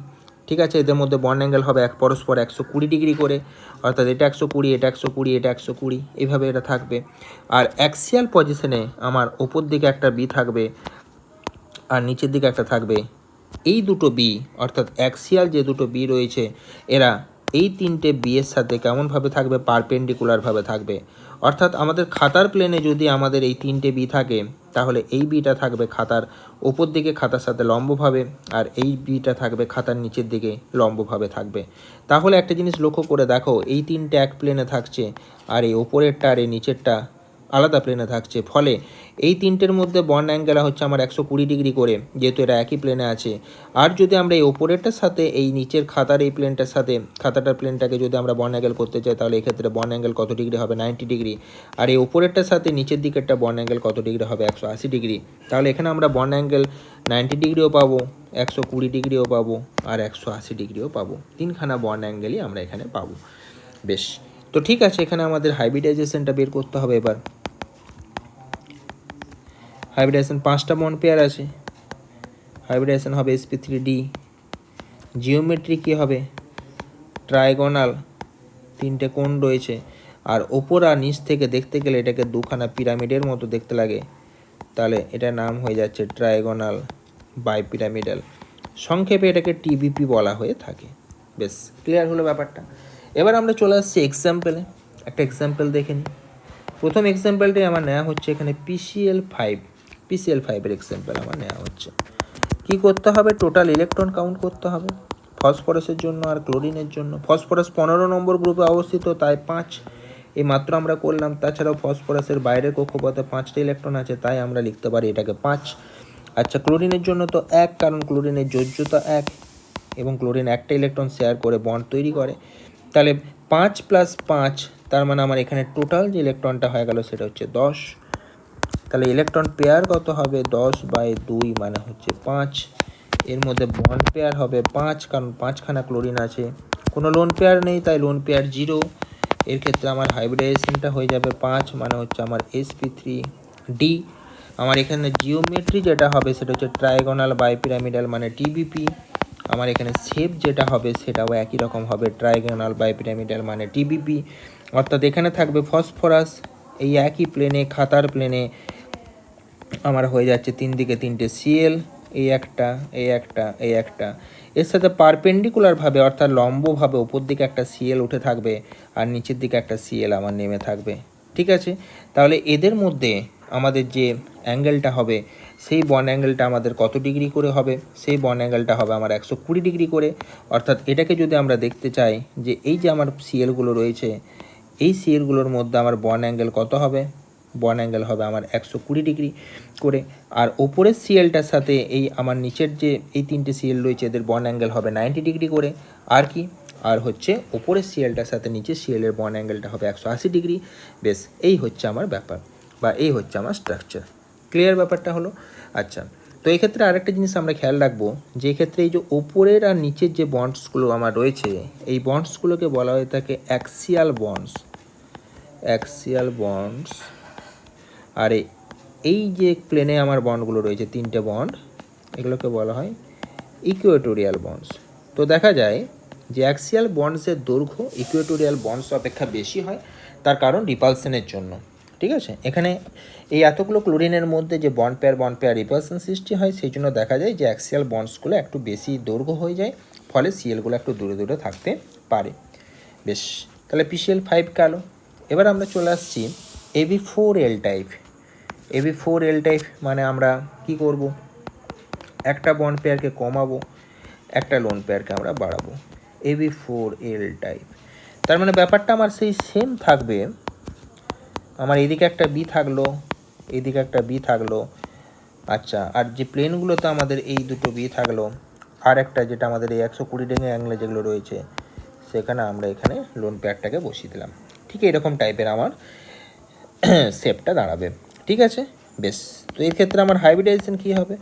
ঠিক আছে, এদের মধ্যে বন্ড অ্যাঙ্গেল হবে এক পরস্পর 120 ডিগ্রি করে, অর্থাৎ এটা 120, এটা 120, এটা 120, এইভাবে এটা থাকবে। আর অ্যাক্সিয়াল পজিশনে আমার ওপর দিকে একটা বি থাকবে আর নিচের দিকে একটা থাকবে। এই দুটো বি, অর্থাৎ অ্যাক্সিয়াল যে দুটো বি রয়েছে, এরা এই 3টে বি এর সাথে কেমনভাবে থাকবে? পারপেন্ডিকুলারভাবে থাকবে। অর্থাৎ আমাদের খাতার প্লেনে যদি আমাদের এই 3টে বি থাকে, তাহলে এই বিটা থাকবে খাতার ওপর দিকে খাতার সাথে লম্বভাবে, আর এই বিটা থাকবে খাতার নিচের দিকে লম্বভাবে থাকবে। তাহলে একটা জিনিস লক্ষ্য করে দেখো, এই 3টে এক প্লেনে থাকছে, আর এই ওপরেরটা আর এই নিচেরটা আলাদা প্লেনে থাকছে। ফলে এই 3টের মধ্যে বন্ড অ্যাঙ্গেল হচ্ছে আমার 120 ডিগ্রি করে, যেহেতু এরা একই প্লেনে আছে। আর যদি আমরা এই ওপরেরটার সাথে এই নিচের খাতার এই প্লেনটার সাথে খাতাটার প্লেনটাকে যদি আমরা বন্ড অ্যাঙ্গেল করতে চাই, তাহলে এক্ষেত্রে বন্ড অ্যাঙ্গেল কত ডিগ্রি হবে? 90 ডিগ্রি। আর এই ওপরেরটার সাথে নিচের দিকেরটা বন্ড অ্যাঙ্গেল কত ডিগ্রি হবে? 180 ডিগ্রি। তাহলে এখানে আমরা বন্ড অ্যাঙ্গেল 90 ডিগ্রিও পাবো, 120 ডিগ্রিও পাবো, আর 180 ডিগ্রিও পাবো। 3খানা বন্ড অ্যাঙ্গেলই আমরা এখানে পাবো। বেশ, তো ঠিক আছে, এখানে আমাদের হাইব্রিডাইজেশনটা বের করতে হবে। এবার হাইব্রিডাইজেশন 5টা বন্ড পেয়ার আছে, হাইব্রিডাইজেশন হবে sp3d। জিওমেট্রি কী হবে? ট্রাইগোনাল, 3টে কোণ রয়েছে। আর ওপর আর নিচ থেকে দেখতে গেলে এটাকে দুখানা পিরামিডের মতো দেখতে লাগে, তাহলে এটার নাম হয়ে যাচ্ছে ট্রায়াগোনাল বাইপিরামিডাল। সংক্ষেপে এটাকে টিবিপি বলা হয়ে থাকে। বেশ ক্লিয়ার হলো ব্যাপারটা। এবার আমরা চলে আসছি এক্সাম্পলে। একটা এক্সাম্পল দেখে নিই। প্রথম এক্সাম্পলটাই আমার নেওয়া হচ্ছে এখানে PCl5 এক্সাম্পল আমার নেওয়া হচ্ছে। কি করতে হবে? টোটাল ইলেকট্রন কাউন্ট করতে হবে ফসফরাসের জন্য আর ক্লোরিনের জন্য। ফসফরাস 15 নম্বর গ্রুপে অবস্থিত, তাই 5 এই মাত্র আমরা করলাম। তাছাড়াও ফসফরাসের বাইরের কক্ষপথে 5টা ইলেকট্রন আছে, তাই আমরা লিখতে পারি এটাকে 5। আচ্ছা, ক্লোরিনের জন্য তো 1, কারণ ক্লোরিনের যোজ্যতা 1 এবং ক্লোরিন একটা ইলেকট্রন শেয়ার করে বন্ড তৈরি করে। তাহলে 5 + 5, তার মানে আমার এখানে টোটাল যে ইলেকট্রনটা হয়ে গেল সেটা হচ্ছে 10। তাহলে ইলেকট্রন পেয়ার কত হবে? 10/2 মানে হচ্ছে 5। এর মধ্যে বন্ড পেয়ার হবে 5, কারণ 5খানা ক্লোরিন আছে। কোনো লোন পেয়ার নেই, তাই লোন পেয়ার 0। এর ক্ষেত্রে আমার হাইব্রিডাইজেশনটা হয়ে যাবে 5 মানে হচ্ছে আমার sp3d। আমার এখানে জিওমেট্রি যেটা হবে সেটা হচ্ছে ট্রায়াগোনাল বাইপিরামিডাল মানে টিবিপি। আমার এখানে শেপ যেটা হবে সেটাও একই রকম হবে, ট্রায়াগোনাল বাইপিরামিডাল মানে টিবিপি। অর্থাৎ এখানে থাকবে ফসফরাস এই একই প্লেনে, খাতার প্লেনে আমার হয়ে যাচ্ছে 3 দিকে 3টে সিএল, এই একটা, এই একটা, এই একটা। এর সাথে পারপেন্ডিকুলারভাবে অর্থাৎ লম্বভাবে উপর দিকে একটা সিএল উঠে থাকবে আর নিচের দিকে একটা সিএল আমার নেমে থাকবে। ঠিক আছে, তাহলে এদের মধ্যে আমাদের যে অ্যাঙ্গেলটা হবে সেই বন অ্যাঙ্গেলটা আমাদের কত ডিগ্রি করে হবে? সেই বন অ্যাঙ্গেলটা হবে আমার 120 ডিগ্রি করে। অর্থাৎ এটাকে যদি আমরা দেখতে চাই যে এই যে আমার সিএলগুলো রয়েছে, এই সিএলগুলোর মধ্যে আমার বন অ্যাঙ্গেল কত হবে? বন অ্যাঙ্গেল হবে আমার 120 ডিগ্রি করে। আর ওপরের সিএলটার সাথে এই আমার নিচের যে এই 3টে সিএল রয়েছে এদের বন অ্যাঙ্গেল হবে 90 ডিগ্রি করে। আর কি? আর হচ্ছে ওপরের সিএলটার সাথে নিচের সিএলের বন অ্যাঙ্গেলটা হবে 180 ডিগ্রি। বেশ, এই হচ্ছে আমার ব্যাপার বা এই হচ্ছে আমার স্ট্রাকচার। ক্লিয়ার ব্যাপারটা হলো? আচ্ছা, তো এই ক্ষেত্রে আরেকটা জিনিস আমরা খেয়াল রাখবো, যে ক্ষেত্রে এই যে ওপরের আর নিচের যে বন্ডসগুলো আমার রয়েছে এই বন্ডসগুলোকে বলা হয়ে থাকে অ্যাক্সিয়াল বন্ডস। আর এই যে প্লেনে আমার বন্ডগুলো রয়েছে 3টে বন্ড, এগুলোকে বলা হয় ইকুয়েটোরিয়াল বন্ডস। তো দেখা যায় যে অ্যাক্সিয়াল বন্ডসের দৈর্ঘ্য ইকুয়েটোরিয়াল বন্ডস অপেক্ষা বেশি হয়, তার কারণ রিপালশনের জন্য। ঠিক আছে, এখানে এই এতগুলো ক্লোরিনের মধ্যে যে বন্ড পেয়ার রিপালশন সৃষ্টি হয়, সেই জন্য দেখা যায় যে অ্যাক্সিয়াল বন্ডসগুলো একটু বেশি দৈর্ঘ্য হয়ে যায়, ফলে সিএলগুলো একটু দূরে দূরে থাকতে পারে। বেশ, তাহলে PCl5 গেল। এবার আমরা চলে আসছি AB4L টাইপ। মানে আমরা কি করব? একটা বন্ড পেয়ারকে কমাবো, একটা লোন পেয়ারকে আমরা বাড়াবো। AB4L টাইপ, তার মানে ব্যাপারটা আমার সেই সেম থাকবে। আমার এদিকে একটা বি থাকলো, এদিকে একটা বি থাকলো। আচ্ছা, আর যে প্লেনগুলোতে আমাদের এই দুটো বি থাকলো, আর একটা যেটা আমাদের এই 120 ডিগ্রি অ্যাঙ্গেলে যেগুলো রয়েছে সেখানে আমরা এখানে লোন পেয়ারটাকে বসিয়ে দিলাম। ঠিক এরকম টাইপের আমার শেপটা দাঁড়াবে। ঠিক আছে, বেশ। তো এর ক্ষেত্রে আমার হাইব্রিডাইজেশন কী হবে?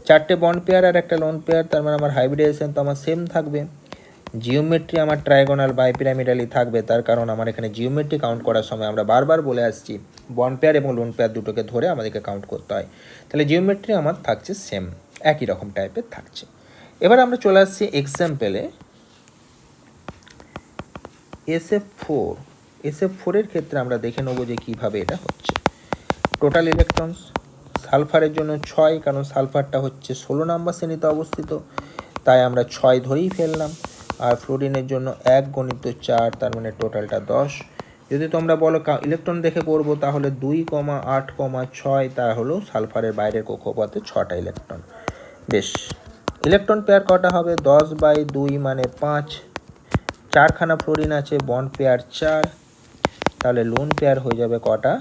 4টে বন্ড পেয়ার আর একটা লোন পেয়ার, তার মানে আমার হাইব্রিডাইজেশন তো আমার সেম থাকবে। জিওমেট্রি আমার ট্রায়াগোনাল বাইপিরামিডালি থাকবে, তার কারণ আমার এখানে জিওমেট্রি কাউন্ট করার সময় আমরা বারবার বলে আসছি বন্ড পেয়ার এবং লোন পেয়ার দুটোকে ধরে আমাদেরকে কাউন্ট করতে হয়। তাহলে জিওমেট্রি আমার থাকছে সেম, একই রকম টাইপের থাকছে। এবার আমরা চলে আসছি এক্সাম্পলে SF4 এর ক্ষেত্রে আমরা দেখে নেব যে কীভাবে এটা হচ্ছে। টোটাল ইলেকট্রনস সালফারের জন্য 6, কারণ সালফারটা হচ্ছে 16 নম্বর শ্রেণীতে অবস্থিত, তাই আমরা 6 ধরেই ফেললাম। আর ফ্লোরিনের জন্য 1 × 4, তার মানে টোটালটা 10। যদি তোমরা বলো ইলেকট্রন দেখে করবো, তাহলে 2, 8, 6, তা হলো সালফারের বাইরের কক্ষপথে 6টা ইলেকট্রন। বেশ, ইলেকট্রন পেয়ার কটা হবে? 10/2 মানে 5। 4খানা ফ্লোরিন আছে, বন্ড পেয়ার 4, তাহলে লোন পেয়ার হয়ে যাবে কটা?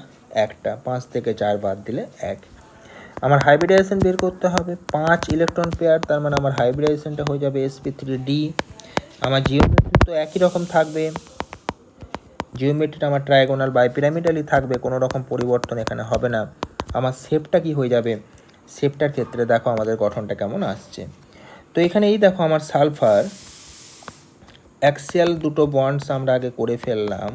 একটা। 5 থেকে 4 বাদ দিলে 1। আমার হাইব্রিডাইজেশন বের করতে হবে। 5 ইলেকট্রন পেয়ার, তার মানে আমার হাইব্রিডাইজেশনটা হয়ে যাবে sp3d। আমার জিওমেট্রি তো একই রকম থাকবে, জিওমেট্রিটা আমার ট্রায়াগোনাল বাইপিরামিডালি থাকবে, কোনো রকম পরিবর্তন এখানে হবে না। আমার শেপটা কি হয়ে যাবে? শেপটার ক্ষেত্রে দেখো আমাদের গঠনটা কেমন আসছে। তো এখানে এই দেখো আমার সালফার অ্যাক্সিয়াল দুটো বন্ডস আমরা আগে করে ফেললাম,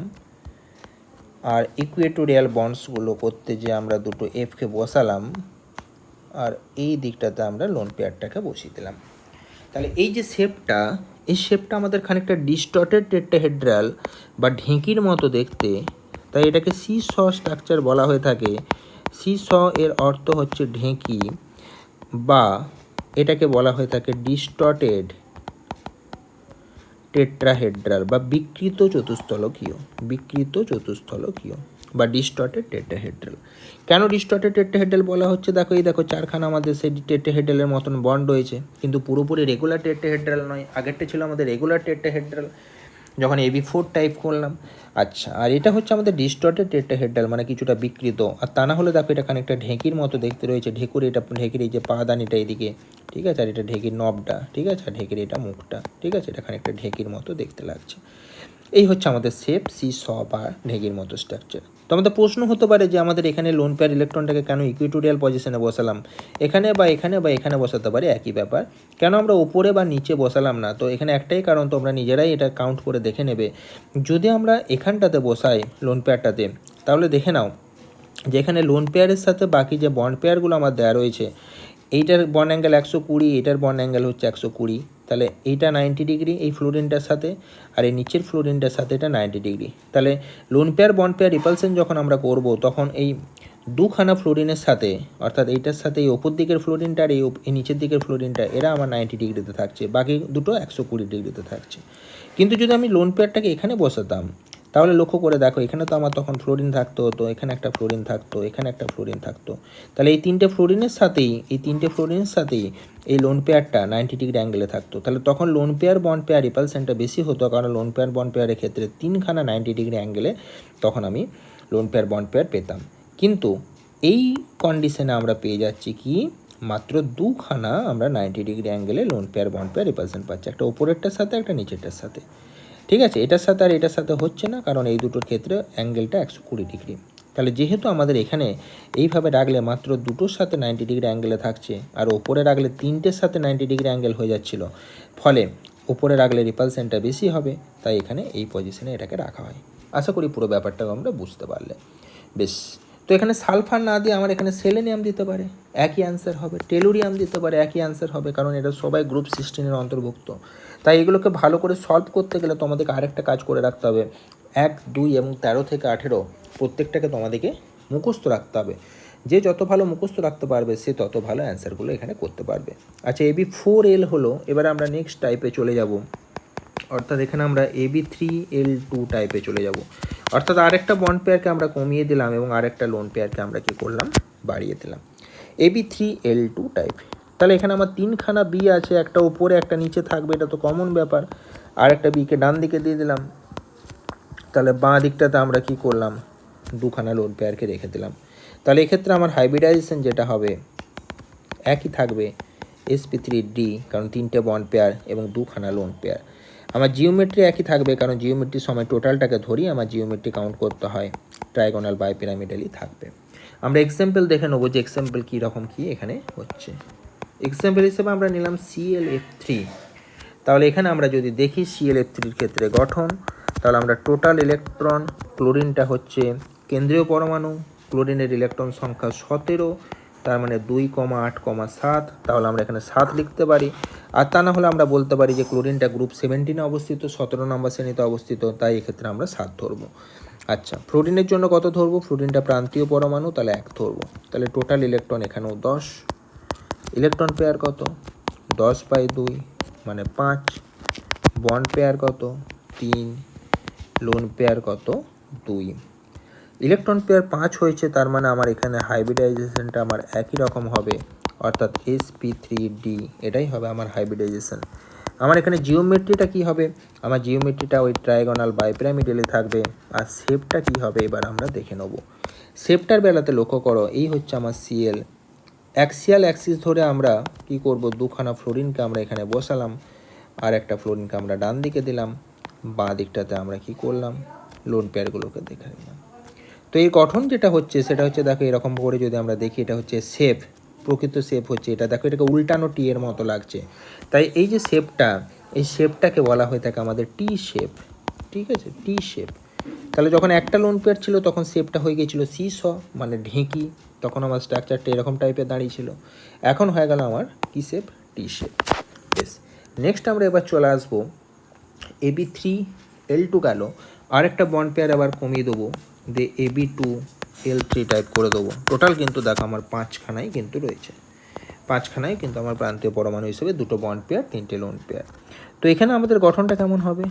আর ইকুয়েটোরিয়াল বন্ডসগুলো করতে যে আমরা দুটো এফকে বসালাম, আর এই দিকটাতে আমরা লোন পেয়ারটাকে বসিয়ে দিলাম। তাহলে এই যে শেপটা, এই শেপটা আমাদের খানিকটা ডিস্টর্টেড টেট্রাহেড্রাল বা ঢেঁকির মতো দেখতে তাই এটাকে সি স স্ট্রাকচার বলা হয়ে থাকে। সি স এর অর্থ হচ্ছে ঢেঁকি, বা এটাকে বলা হয়ে থাকে ডিস্টর্টেড টেট্রাহেড্রাল বা বিকৃত চতুস্থলকীয়, বিকৃত চতুস্থলকীয় বা ডিস্টর্টেড টেট্রাহেড্রাল। কেন ডিস্টর্টেড টেট্রাহেড্রাল বলা হচ্ছে? দেখো এই দেখো চারখানা আমাদের সেই টেট্রাহেড্রালের মতন বন্ড রয়েছে, কিন্তু পুরোপুরি রেগুলার টেট্রাহেড্রাল নয়। আগেরটা ছিল আমাদের রেগুলার টেট্রাহেড্রাল যখন AB4 টাইপ করলাম। আচ্ছা, আর এটা হচ্ছে আমাদের ডিস্টর্টেড টেট্রাহেড্রাল, মানে কিছুটা বিকৃত। আর তা না হলে দেখো এটা খানিকটা ঢেঁকির মতো দেখতে রয়েছে, ঢেকুর এটা ঢেঁকির এই যে পাদানিটা এদিকে, ঠিক আছে, আর এটা ঢেঁকির নবটা, ঠিক আছে, আর ঢেঁকির এটা মুখটা, ঠিক আছে, এটা খানিকটা ঢেঁকির মতো দেখতে লাগছে। এই হচ্ছে আমাদের শেপ সি স বা ঢেঁকির মতো স্ট্রাকচার। তো আমাদের প্রশ্ন হতে পারে যে আমাদের এখানে লোন পেয়ার ইলেকট্রনটাকে কেন ইকুইটোরিয়াল পজিশনে বসালাম, এখানে বা এখানে বা এখানে বসাতে পারে, একই ব্যাপার। কেন আমরা ওপরে বা নিচে বসালাম না? তো এখানে একটাই কারণ, তোমরা নিজেরাই এটা কাউন্ট করে দেখে নেবে। যদি আমরা এখানটাতে বসাই লোন পেয়ারটাতে, তাহলে দেখে নাও যে এখানে লোন পেয়ারের সাথে বাকি যে বন্ড পেয়ারগুলো আমার দেওয়া রয়েছে, এইটার বন্ড অ্যাঙ্গেল 120, এটার বন্ড অ্যাঙ্গেল হচ্ছে 120, তাহলে এইটা 90 ডিগ্রি এই ফ্লোরিনটার সাথে, আর এই নিচের ফ্লোরিনটার সাথে এটা 90 ডিগ্রি। তাহলে lone pair bond pair repulsion যখন আমরা করব, তখন এই দুখানা ফ্লোরিনের সাথে, অর্থাৎ এইটার সাথে এই ওপর দিকের ফ্লোরিনটা আর এই নিচের দিকের ফ্লোরিনটা, এরা আমার 90 ডিগ্রিতে থাকছে, বাকি দুটো 120 ডিগ্রিতে থাকছে। কিন্তু যদি আমি লোন পেয়ারটাকে এখানে বসাতাম, তাহলে লক্ষ্য করে দেখো এখানে তো আমার তখন ফ্লোরিন থাকতো, তো এখানে একটা ফ্লোরিন থাকতো, এখানে একটা ফ্লোরিন থাকতো। তাহলে এই তিনটে ফ্লোরিনের সাথেই এই লোন পেয়ারটা 90 ডিগ্রি অ্যাঙ্গেলে থাকতো। তাহলে তখন লোন পেয়ার বন্ড পেয়ার রিপালশনটা বেশি হতো, কারণ লোন পেয়ার বন্ড পেয়ারের ক্ষেত্রে তিনখানা 90 ডিগ্রি অ্যাঙ্গেলে তখন আমি লোন পেয়ার বন্ড পেয়ার পেতাম। কিন্তু এই কন্ডিশনে আমরা পেয়ে যাচ্ছি কি, মাত্র দুখানা আমরা 90 ডিগ্রি অ্যাঙ্গেলে lone pair bond pair repulsion পাচ্ছি, একটা ওপরেরটার সাথে একটা নিচেরটার সাথে। ঠিক আছে, এটার সাথে আর এটার সাথে হচ্ছে না, কারণ এই দুটোর ক্ষেত্রে অ্যাঙ্গেলটা 120 ডিগ্রি। তাহলে যেহেতু আমাদের এখানে এইভাবে রাখলে মাত্র দুটোর সাথে 90 ডিগ্রি অ্যাঙ্গেলে থাকছে, আর ওপরে রাখলে তিনটের সাথে 90 ডিগ্রি অ্যাঙ্গেল হয়ে যাচ্ছিল, ফলে ওপরে রাখলে রিপালশনটা বেশি হবে, তাই এখানে এই পজিশনে এটাকে রাখা হয়। আশা করি পুরো ব্যাপারটাও আমরা বুঝতে পারলে। বেশ, তো এখানে সালফার না দিয়ে আমার এখানে সেলেনিয়াম দিতে পারে, একই অ্যান্সার হবে। টেলুরিয়াম দিতে পারে, একই অ্যান্সার হবে, কারণ এটা সবাই গ্রুপ 16-এর অন্তর্ভুক্ত। তাই এগুলোকে ভালো করে সলভ করতে গেলে তোমাদেরকে আরেকটা কাজ করে রাখতে হবে। 1, 2 এবং 13 থেকে 18 প্রত্যেকটাকে তোমাদেরকে মুখস্থ রাখতে হবে। যে যত ভালো মুখস্থ রাখতে পারবে, সে তত ভালো অ্যান্সারগুলো এখানে করতে পারবে। আচ্ছা, AB4L হলো, এবার আমরা নেক্সট টাইপে চলে যাব, অর্থাৎ এখানে আমরা AB3L2 টাইপে চলে যাব। অর্থাৎ আরেকটা বন্ড পেয়ারকে আমরা কমিয়ে দিলাম এবং আরেকটা লোন পেয়ারকে আমরা কী করলাম, বাড়িয়ে দিলাম। AB3L2 type. তাহলে এখানে আমার তিনখানা বি আছে, একটা উপরে একটা নিচে থাকবে, এটা তো কমন ব্যাপার। আর একটা বিকে ডান দিকে দিয়ে দিলাম, তাহলে বাঁ দিকটাতে আমরা কি করলাম, দুখানা লোন পেয়ারকে রেখে দিলাম। তাহলে এক্ষেত্রে আমার হাইব্রিডাইজেশন যেটা হবে একই থাকবে, sp3d, কারণ তিনটে বন্ড পেয়ার এবং দুখানা লোন পেয়ার। আমার জিওমেট্রি একই থাকবে, কারণ জিওমেট্রির সময় টোটালটাকে ধরি আমার জিওমেট্রি কাউন্ট করতে হয়, ট্রাইগোনাল বাইপিরামিডালই থাকবে। আমরা এক্সাম্পল দেখে নেবো যে এক্সাম্পল কীরকম কী এখানে হচ্ছে। এক্সাম্পল হিসেবে আমরা নিলাম ClF3। তাহলে এখানে আমরা যদি দেখি ClF3-র ক্ষেত্রে গঠন, তাহলে আমরা টোটাল ইলেকট্রন, ক্লোরিনটা হচ্ছে কেন্দ্রীয় পরমাণু, ক্লোরিনের ইলেকট্রন সংখ্যা 17, তার মানে 2,8,7, তাহলে আমরা এখানে 7 লিখতে পারি। আর তা না হলে আমরা বলতে পারি যে ক্লোরিনটা গ্রুপ 17-এ অবস্থিত, 17 নম্বর শ্রেণীতে অবস্থিত, তাই এক্ষেত্রে আমরা 7 ধরবো। আচ্ছা, ফ্লোরিনের জন্য কত ধরবো? ফ্লোরিনটা প্রান্তীয় পরমাণু, তাহলে 1 ধরবো। তাহলে টোটাল ইলেকট্রন এখানেও 10, ইলেকট্রন পেয়ার কত? 10/2 মানে 5, বন্ড পেয়ার কত? 3, লোন পেয়ার কত? 2। ইলেকট্রন পেয়ার 5 হয়েছে, তার মানে আমার এখানে হাইব্রিডাইজেশনটা আমার একই রকম হবে, অর্থাৎ sp3d, এটাই হবে আমার হাইব্রিডাইজেশন। আমার এখানে জিওমেট্রিটা কি হবে? আমার জিওমেট্রিটা ওই ট্রাইগোনাল বাইপিরামিডালে থাকবে। আর শেপটা কি হবে এবার আমরা দেখে নেব। শেপটার বেলাতে লক্ষ্য করো, এই হচ্ছে আমার Cl। অ্যাক্সিয়াল অ্যাক্সিস ধরে আমরা কি করব, দুখানা ফ্লোরিনকে আমরা এখানে বসালাম, আর একটা ফ্লোরিনকে আমরা ডান দিকে দিলাম, বাঁ দিকটাতে আমরা কি করলাম, লোন পেয়ারগুলোকে দেখে নিলাম। তো এই গঠন যেটা হচ্ছে সেটা হচ্ছে, দেখো এরকম করে যদি আমরা দেখি, এটা হচ্ছে শেপ, প্রকৃত শেপ হচ্ছে এটা। দেখো এটাকে উল্টানো টি এর মতো লাগছে, তাই এই যে শেপটা, এই শেপটাকে বলা হয়ে থাকে আমাদের টি শেপ। ঠিক আছে, টি শেপ। তাহলে যখন একটা লোন পেয়ার ছিল তখন শেপটা হয়ে গিয়েছিল সি স, মানে ঢেঁকি, তখন আমার স্ট্রাকচারটা এরকম টাইপের দাঁড়িয়েছিল। এখন হয়ে গেল আমার কি শেপ, টি শেপ। বেশ, নেক্সট আমরা এবার চলে আসবো AB3L2 গেল, আরেকটা বন্ড পেয়ার আবার কমিয়ে দেবো, দিয়ে AB2L3 টাইপ করে দেবো। টোটাল কিন্তু দেখো আমার 5খানাই কিন্তু রয়েছে, 5খানাই কিন্তু আমার প্রান্তীয় পরমাণু হিসেবে 2টো বন্ড পেয়ার, 3টে লোন পেয়ার। তো এখানে আমাদের গঠনটা কেমন হবে,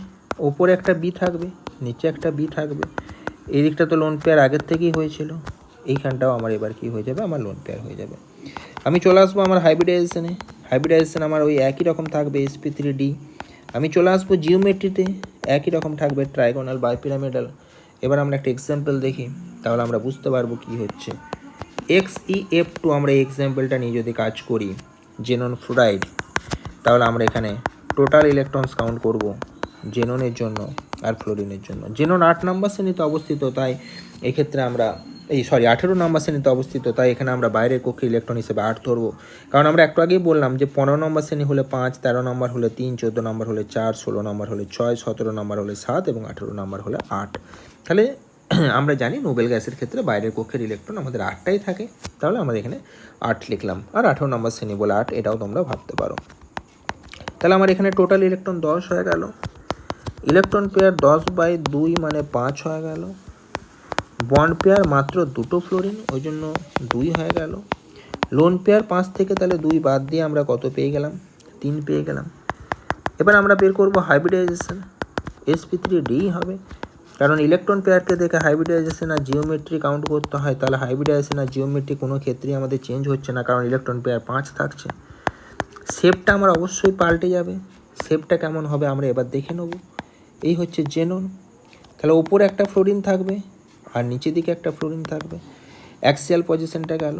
ওপরে একটা বি থাকবে, নিচে একটা বি থাকবে, এই দিকটা তো লোন পেয়ার আগের থেকেই হয়েছিল, এইখানটাও আমার এবার কি হয়ে যাবে, আমার লোন পেয়ার হয়ে যাবে। আমি চলে আসবো আমার হাইব্রিডাইজেশনে, হাইব্রিডাইজেশন আমার ওই একই রকম থাকবে sp3d। আমি চলে আসবো জিওমেট্রিতে, একই রকম থাকবে ট্রাইগোনাল বাইপিরামিডাল। এবার আমরা একটা এক্সাম্পল দেখি, তাহলে আমরা বুঝতে পারবো কি হচ্ছে। XeF2 আমরা এই এক্সাম্পলটা নিয়ে যদি কাজ করি, জেনন ফ্লোরাইড, তাহলে আমরা এখানে টোটাল ইলেকট্রনস কাউন্ট করব জেননের জন্য আর ফ্লোরিনের জন্য। জেনন 8 নম্বর শ্রেণীতে অবস্থিত, তাই এক্ষেত্রে আমরা 18 নম্বর শ্রেণীতে অবস্থিত, তাই এখানে আমরা বাইরের কক্ষে ইলেকট্রন হিসেবে 8 ধরবো। কারণ আমরা একটু আগেই বললাম যে 15 নম্বর শ্রেণী হলে 5, 13 নম্বর হলে 3, 14 নম্বর হলে 4, 16 নম্বর হলে 6, 17 নম্বর হলে 7 এবং 18 নম্বর হলে 8। তাহলে আমরা জানি নোবেল গ্যাসের ক্ষেত্রে বাইরের কক্ষের ইলেকট্রন আমাদের 8টাই থাকে, তাহলে আমরা এখানে 8 লিখলাম। আর 18 নম্বর শ্রেণী বলে 8, এটাও তোমরা ভাবতে পারো। তাহলে আমার এখানে টোটাল ইলেকট্রন 10 হয়ে গেল। ইলেকট্রন পেয়ার 10/2 মানে 5 হয়ে গেল। বন্ড পেয়ার মাত্র 2টো ফ্লোরিন, ওই জন্য 2 হয়ে গেল। লোন পেয়ার 5 থেকে তাহলে 2 বাদ দিয়ে আমরা কত পেয়ে গেলাম, 3 পেয়ে গেলাম। এবার আমরা বের করব হাইব্রিডাইজেশন, sp3d হবে, কারণ ইলেকট্রন পেয়ারকে দেখে হাইব্রিডাইজেশন আর জিওমেট্রি কাউন্ট করতে হয়। তাহলে হাইব্রিডাইজেশন আর জিওমেট্রি কোনো ক্ষেত্রেই আমাদের চেঞ্জ হচ্ছে না, কারণ ইলেকট্রন পেয়ার 5 থাকছে। শেপটা আমার অবশ্যই পাল্টে যাবে, শেপটা কেমন হবে আমরা এবার দেখে নেব। এই হচ্ছে জেনন, তাহলে ওপরে একটা ফ্লোরিন থাকবে আর নিচের দিকে একটা ফ্লোরিন থাকবে। অ্যাক্সিয়াল পজিশনটা গেল,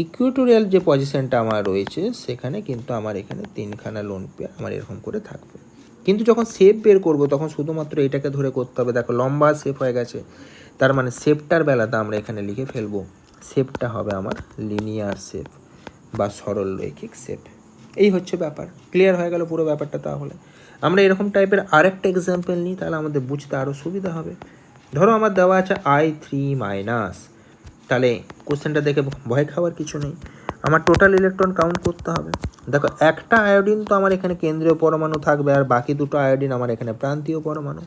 ইকুয়েটোরিয়াল যে পজিশনটা আমার রয়েছে সেখানে কিন্তু আমার এখানে 3খানা লোন পেয়ার আমার এরকম করে থাকবে। কিন্তু যখন শেপ বের করব তখন শুধুমাত্র এটাকে ধরে করতে হবে। দেখো লম্বা শেপ হয়ে গেছে, তার মানে শেপটার বেলাতে আমরা এখানে লিখে ফেলবো, শেপটা হবে আমার লিনিয়ার শেপ বা সরল রৈখিক শেপ। এই হচ্ছে ব্যাপার, ক্লিয়ার হয়ে গেল পুরো ব্যাপারটা। তাহলে আমরা এরকম টাইপের আরেকটা এক্সাম্পল নিই, তাহলে আমাদের বুঝতে আরও সুবিধা হবে। ধরো আমার দেওয়া আছে I3-, তাহলে কোশ্চেনটা দেখে ভয় খাওয়ার কিছু নেই, আমার টোটাল ইলেকট্রন কাউন্ট করতে হবে। দেখো একটা আয়োডিন তো আমার এখানে কেন্দ্রীয় পরমাণু থাকবে, আর বাকি 2টো আয়োডিন আমার এখানে প্রান্তীয় পরমাণু।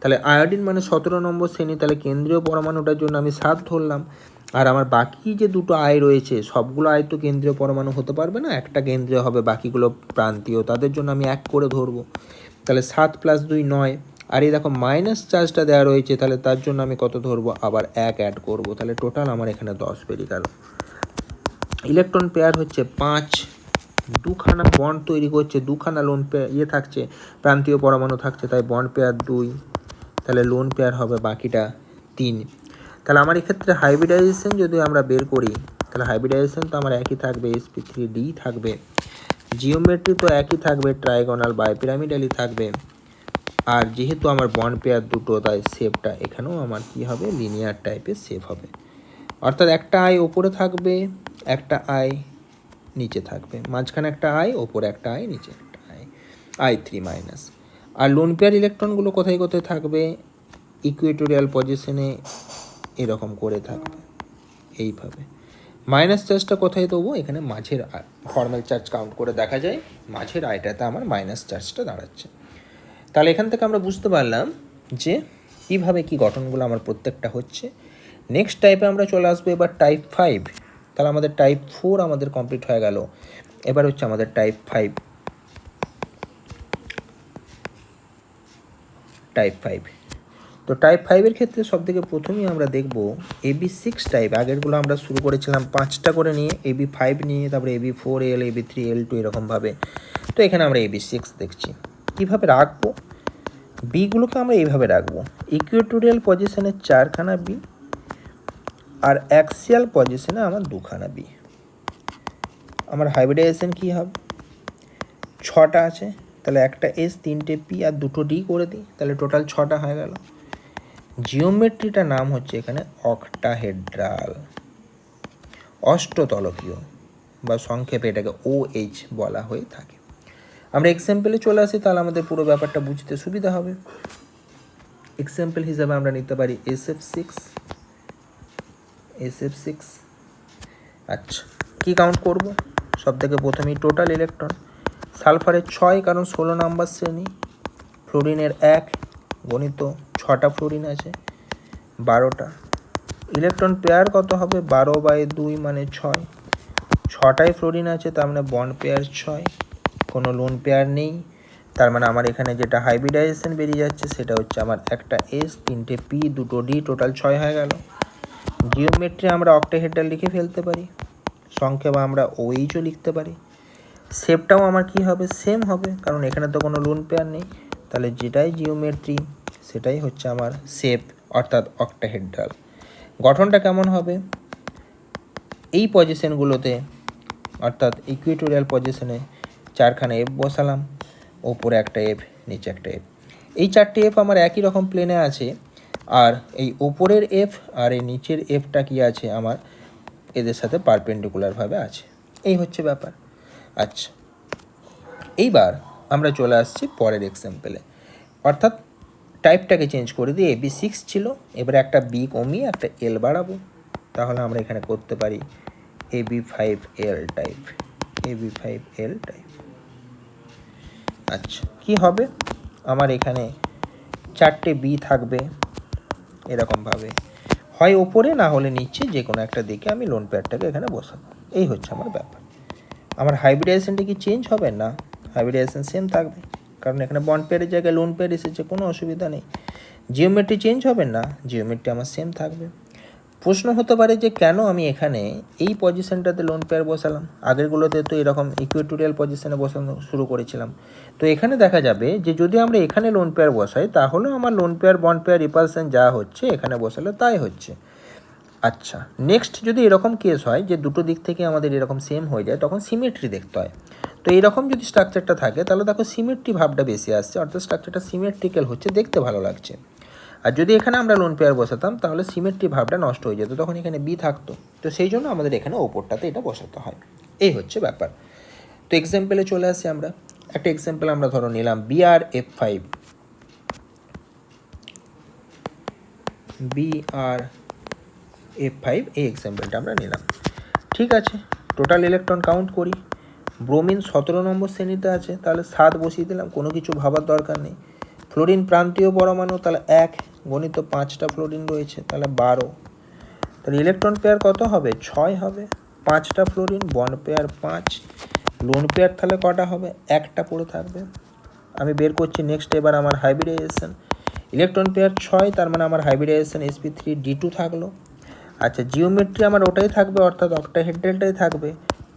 তাহলে আয়োডিন মানে 17 নম্বর শ্রেণী, তাহলে কেন্দ্রীয় পরমাণুটার জন্য আমি 7 ধরলাম। আর আমার বাকি যে 2টো আয় রয়েছে, সবগুলো আয় তো কেন্দ্রীয় পরমাণু হতে পারবে না, একটা কেন্দ্রীয় হবে, বাকিগুলো প্রান্তীয়, তাদের জন্য আমি 1 করে ধরবো। তাহলে 7 + 2 9, আর এই দেখো মাইনাস চার্জটা দেওয়া রয়েছে, তাহলে তার জন্য আমি কত ধরবো, আবার 1 অ্যাড করবো। তাহলে টোটাল আমার এখানে 10 বেরিয়ে গেল। ইলেকট্রন পেয়ার হচ্ছে 5, 2খানা বন্ড তৈরি করছে, 2খানা লোন পেয়ার থাকছে, প্রান্তীয় পরমাণু থাকছে, তাই বন্ড পেয়ার 2, তাহলে লোন পেয়ার হবে বাকিটা 3। তাহলে আমার এক্ষেত্রে হাইব্রিডাইজেশন যদি আমরা বের করি, তাহলে হাইব্রিডাইজেশন তো আমার একই থাকবে, sp3d থাকবে, জিওমেট্রি তো একই থাকবে, ট্রাইগোনাল বাইপিরামিডালই থাকবে। আর যেহেতু আমার বন্ড পেয়ার 2টো, তাই শেপটা এখানেও আমার কি হবে, লিনিয়ার টাইপের শেপ হবে। অর্থাৎ একটা আই ওপরে থাকবে, একটা আই নিচে থাকবে, মাঝখানে একটা আই, ওপরে একটা আই, নিচে একটা আই, I3-। আর লোন পেয়ার ইলেকট্রনগুলো কোথায় কোথায় থাকবে, ইকুয়েটোরিয়াল পজিশনে এরকম করে থাকবে, এইভাবে। মাইনাস চার্জটা কোথায় দেবো, এখানে মাঝের ফর্মাল চার্জ কাউন্ট করে দেখা যায়, মাঝের আইটাতে আমার মাইনাস চার্জটা দাঁড়াচ্ছে। তাহলে এখান থেকে আমরা বুঝতে পারলাম যে কীভাবে কী গঠনগুলো আমার প্রত্যেকটা হচ্ছে। নেক্সট টাইপে আমরা চলে আসবো এবার টাইপ 5। তাহলে আমাদের টাইপ 4 আমাদের কমপ্লিট হয়ে গেল, এবার হচ্ছে আমাদের টাইপ 5। তো টাইপ 5-এর ক্ষেত্রে সবথেকে প্রথমেই আমরা দেখব AB6 টাইপ। আগেরগুলো আমরা শুরু করেছিলাম 5টা করে নিয়ে, AB5 নিয়ে, তারপরে AB4L, AB3L2 এরকমভাবে। তো এখানে আমরা AB6 দেখছি। কীভাবে রাখবো, বিগুলোকে আমরা এইভাবে রাখবো, ইকুয়েটোরিয়াল পজিশনে 4খানা বি, আর অ্যাক্সিয়াল পজিশনে আমার 2খানা বি। আমার হাইব্রিডাইজেশন কী হবে, 6টা আছে, তাহলে একটা এস, 3টে পি আর 2টো ডি করে দিই, তাহলে টোটাল 6টা হয়ে গেল। জিওমেট্রিটার নাম হচ্ছে এখানে অক্টাহেড্রাল, অষ্টতলকীয়, বা সংক্ষেপে এটাকে OH বলা হয়ে থাকে। আমরা এক্সাম্পলে চলে আসি, তাহলে আমাদের পুরো ব্যাপারটা বুঝতে সুবিধা হবে। এক্সাম্পল হিসাবে আমরা নিতে পারি SF6। আচ্ছা, কী কাউন্ট করব, সব থেকে প্রথমেই টোটাল ইলেকট্রন। সালফারের 6, কারণ 16 নম্বর শ্রেণী। ফ্লোরিনের 1 গণিত 6টা ফ্লোরিন আছে। 12টা। ইলেকট্রন পেয়ার কত হবে? 12/2 মানে 6। 6টাই ফ্লোরিন আছে, তার মানে বন্ড পেয়ার 6, কোনো লোন পেয়ার নেই। তার মানে আমার এখানে যেটা হাইব্রিডাইজেশন বেরিয়ে যাচ্ছে সেটা হচ্ছে আমার একটা এস, 3টে পি, 2টো ডি, টোটাল 6 হয়ে গেল। জিওমেট্রি আমরা অক্টাহেড্রাল লিখে ফেলতে পারি, সংক্ষেপ আমরা ওইচও লিখতে পারি। শেপটাও আমার কি হবে? সেম হবে, কারণ এখানে তো কোনো লোন পেয়ার নেই। তাহলে যেটাই জিওমেট্রি সেটাই হচ্ছে আমার শেপ, অর্থাৎ অক্টাহেড্রাল। গঠনটা কেমন হবে? এই পজিশনগুলোতে অর্থাৎ ইকুয়েটোরিয়াল পজিশনে 4খানা এফ বসালাম, ওপরে একটা এফ, নিচে একটা এফ। এই 4টে এফ আমার একই রকম প্লেনে আছে, আর এই ওপরের এফ আর এই নিচের এফটা কি আছে আমার এদের সাথে পারপেন্ডিকুলারভাবে আছে। এই হচ্ছে ব্যাপার। আচ্ছা, এইবার আমরা চলে আসছি পরের এক্সাম্পলে, অর্থাৎ টাইপটাকে চেঞ্জ করে দিয়ে AB6 ছিল, এবারে একটা বি কমিয়ে একটা এল বাড়াবো। তাহলে আমরা এখানে করতে পারি AB5L টাইপ, AB5L টাইপ। আচ্ছা, কি হবে? আমার এখানে 4টে বি থাকবে এরকমভাবে, হয় ওপরে না হলে নিচে, যে কোনো একটা দিকে আমি লোন পেয়ারটাকে এখানে বসাবো। এই হচ্ছে আমার ব্যাপার। আমার হাইব্রিডাইজেশনটা কি চেঞ্জ হবে? না, হাইব্রিডাইজেশন সেম থাকবে, কারণ এখানে বন্ড পেয়ারের জায়গায় লোন পেয়ার এসেছে, কোনো অসুবিধা নেই। জিওমেট্রি চেঞ্জ হবে? না, জিওমেট্রি আমার সেম থাকবে। প্রশ্ন হতে পারে যে কেন আমি এখানে এই পজিশনটাতে লোন পেয়ার বসালাম, আগেরগুলোতে তো এরকম ইকুয়েটোরিয়াল পজিশনে বসানো শুরু করেছিলাম। তো এখানে দেখা যাবে যে যদি আমরা এখানে লোন পেয়ার বসাই, তাহলে আমার lone pair bond pair repulsion যা হচ্ছে এখানে বসালে তাই হচ্ছে। আচ্ছা, নেক্সট যদি এরকম কেস হয় যে দুটো দিক থেকে আমাদের এরকম সেম হয়ে যায়, তখন সিমেট্রি দেখতে হয়। তো এইরকম যদি স্ট্রাকচারটা থাকে তাহলে দেখো সিমেট্রি ভাবটা বেশি আসছে, অর্থাৎ স্ট্রাকচারটা সিমেট্রিক্যাল হচ্ছে, দেখতে ভালো লাগছে। আর যদি এখানে আমরা লোন পেয়ার বসাতাম তাহলে সিমেট্রি ভাবটা নষ্ট হয়ে যেত, তখন এখানে বি থাকতো। তো সেই জন্য আমাদের এখানে ওপরটাতে এটা বসাতে হয়। এই হচ্ছে ব্যাপার। তো এক্সাম্পলে চলে আসি আমরা। একটা এক্সাম্পল আমরা ধরো নিলাম BR/F5, BR/F5, এই এক্সাম্পলটা আমরা নিলাম। ঠিক আছে, টোটাল ইলেকট্রন কাউন্ট করি। ব্রোমিন 17 নম্বর শ্রেণীতে আছে, তাহলে 7 বসিয়ে দিলাম, কোনো কিছু ভাবার দরকার নেই। ফ্লোরিন প্রান্তীয় পরমাণু, তাহলে 1 গণিত 5টা ফ্লোরিন রয়েছে, তাহলে 12। তাহলে ইলেকট্রন পেয়ার কত হবে? 6 হবে। 5টা fluorine, bond pair 5, lone pair তাহলে কটা হবে? একটা পড়ে থাকবে। আমি বের করছি নেক্সট, এবার আমার হাইব্রিডাইজেশন। ইলেকট্রন পেয়ার 6, তার মানে আমার হাইব্রিডাইজেশন sp3d2 থাকলো। আচ্ছা, জিওমেট্রি আমার ওটাই থাকবে, অর্থাৎ অক্টাহেড্রালটাই থাকবে,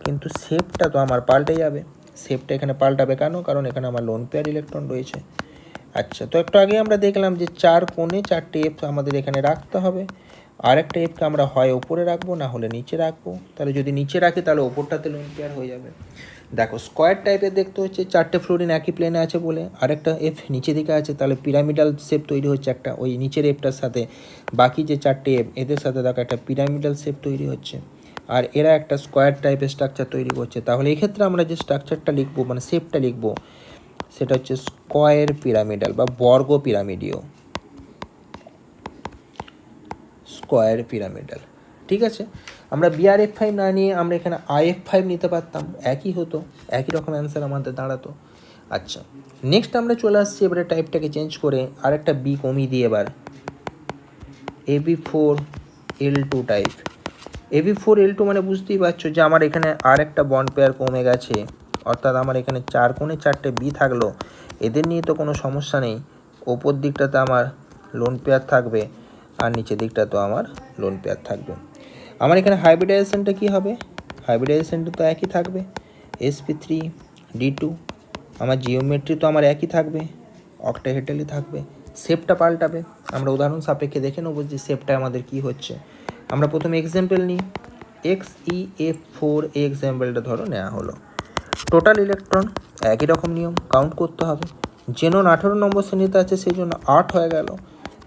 কিন্তু শেপটা তো আমার পাল্টে যাবে। শেপটা এখানে পাল্টাবে কেন? কারণ এখানে আমার লোন পেয়ার ইলেকট্রন রয়েছে। আচ্ছা, তো একটু আগে আমরা দেখলাম যে 4 কোণে 4টে এফ আমাদের এখানে রাখতে হবে। আর একটা এফকে আমরা হয় ওপরে রাখবো না হলে নিচে রাখবো। তাহলে যদি নিচে রাখি তাহলে ওপরটাতে লোন পেয়ার হয়ে যাবে। দেখো, স্কোয়ার টাইপের দেখতে হচ্ছে, 4টে ফ্লোরিন একই প্লেনে আছে বলে, আরেকটা এফ নিচে দিকে আছে, তাহলে পিরামিডাল শেপ তৈরি হচ্ছে একটা, ওই নিচের এফটার সাথে বাকি যে 4টে এফ এদের সাথে দেখো একটা পিরামিডাল শেপ তৈরি হচ্ছে, আর এরা একটা স্কোয়ার টাইপের স্ট্রাকচার তৈরি করছে। তাহলে এক্ষেত্রে আমরা যে স্ট্রাকচারটা লিখবো, মানে শেপটা লিখবো, সেটা হচ্ছে স্কোয়ার পিরামিডাল বা বর্গ পিরামিডীয়, স্কোয়ার পিরামিডাল। ঠিক আছে, আমরা BR/F5 না নিয়ে আমরা এখানে IF5 নিতে পারতাম, একই হতো, একই রকম অ্যান্সার আমাদের দাঁড়াতো। আচ্ছা, নেক্সট আমরা চলে আসছি এবারে টাইপটাকে চেঞ্জ করে আরেকটা বি কমিয়ে দিয়ে এবার AB4L2 টাইপ। AB4L2 মানে বুঝতেই পারছো যে আমার এখানে আর একটা বন্ড পেয়ার কমে গেছে, অর্থাৎ আমার এখানে 4 কোণে 4টে বি থাকলো, এদের নিয়ে তো কোনো সমস্যা নেই। ওপর দিকটাতে আমার লোন পেয়ার থাকবে আর নিচের দিকটা তো আমার লোন পেয়ার থাকবে। আমার এখানে হাইব্রিডাইজেশনটা কী হবে? হাইব্রিডাইজেশনটা তো একই থাকবে, sp3d2। আমার জিওমেট্রি তো আমার একই থাকবে, অক্টাহেড্রালই থাকবে। শেপটা পাল্টাবে, আমরা উদাহরণ সাপেক্ষে দেখে নেবো যে শেপটা আমাদের কি হচ্ছে। আমরা প্রথমে এক্সাম্পল নিই, XeF4 এই এক্সাম্পলটা ধরো নেওয়া হলো। টোটাল ইলেকট্রন একই রকম নিয়ম, কাউন্ট করতে হবে। জেনন 18 নম্বর শ্রেণীতে আছে, সেই জন্য 8 হয়ে গেল।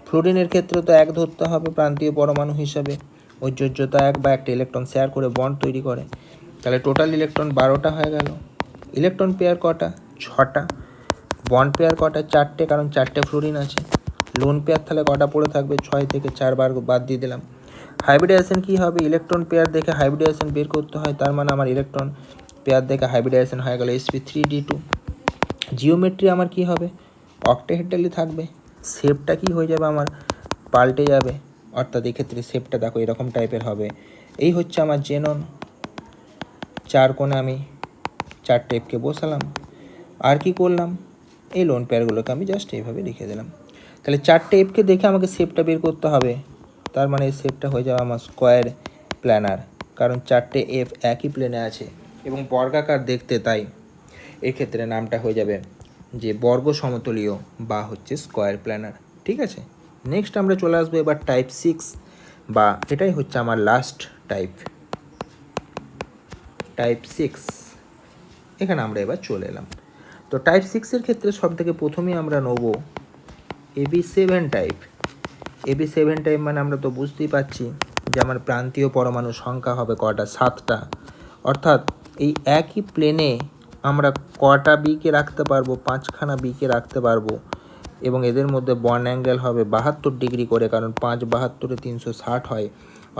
ফ্লোরিনের ক্ষেত্রে তো 1 ধরতে হবে প্রান্তীয় পরমাণু হিসাবে, ঐশ্বর্যতা 1 বা একটা ইলেকট্রন শেয়ার করে বন্ড তৈরি করে। তাহলে টোটাল ইলেকট্রন 12টা হয়ে গেল। ইলেকট্রন পেয়ার কটা? 6টা। বন্ড পেয়ার কটা? 4টে, কারণ 4টে ফ্লোরিন আছে। লোন পেয়ার তাহলে কটা পড়ে থাকবে? 6 থেকে 4 বার বাদ দিয়ে দিলাম। হাইব্রিডাইজেশন কী হবে? ইলেকট্রন পেয়ার দেখে হাইব্রিডাইজেশন বের করতে হয়, তার মানে আমার ইলেকট্রন পেয়ার দেখে হাইব্রিডাইজেশন হয়ে গেল sp3d2। জিওমেট্রি আমার কি হবে? অক্টাহেড্রালই থাকবে। শেপটা কি হয়ে যাবে? আমার পাল্টে যাবে, অর্থাৎ এক্ষেত্রে শেপটা দেখো এরকম টাইপের হবে। এই হচ্ছে আমার জেনন, 4 কোণে আমি 4টে এফকে বসালাম। আর কি করলাম, এই লোন পেয়ারগুলোকে আমি জাস্ট এইভাবে লিখে দিলাম। তাহলে 4টে এফকে দেখে আমাকে শেপটা বের করতে হবে, তার মানে এই শেপটা হয়ে যাবে আমার স্কোয়ার প্ল্যানার, কারণ 4টে এফ একই প্লেনে আছে এবং বর্গাকার দেখতে, তাই এক্ষেত্রে নামটা হয়ে যাবে যে বর্গ সমতলীয় বা হচ্ছে স্কোয়ার প্ল্যানার। ঠিক আছে, নেক্সট আমরা চলে আসবো এবার টাইপ 6, বা এটাই হচ্ছে আমার লাস্ট টাইপ 6। এখানে আমরা এবার চলে এলাম। তো টাইপ 6-এর ক্ষেত্রে সবথেকে প্রথমেই আমরা নেব AB7 টাইপ। AB7 টাইপ মানে আমরা তো বুঝতেই পারছি যে আমার প্রান্তীয় পরমাণু সংখ্যা হবে কটা, 7টা। অর্থাৎ এই একই প্লেনে আমরা কটা বিকে রাখতে পারবো, 5খানা বিকে রাখতে পারবো, এবং এদের মধ্যে বন্ড অ্যাঙ্গেল হবে 72 ডিগ্রি করে, কারণ 5 72-এ 360 হয়।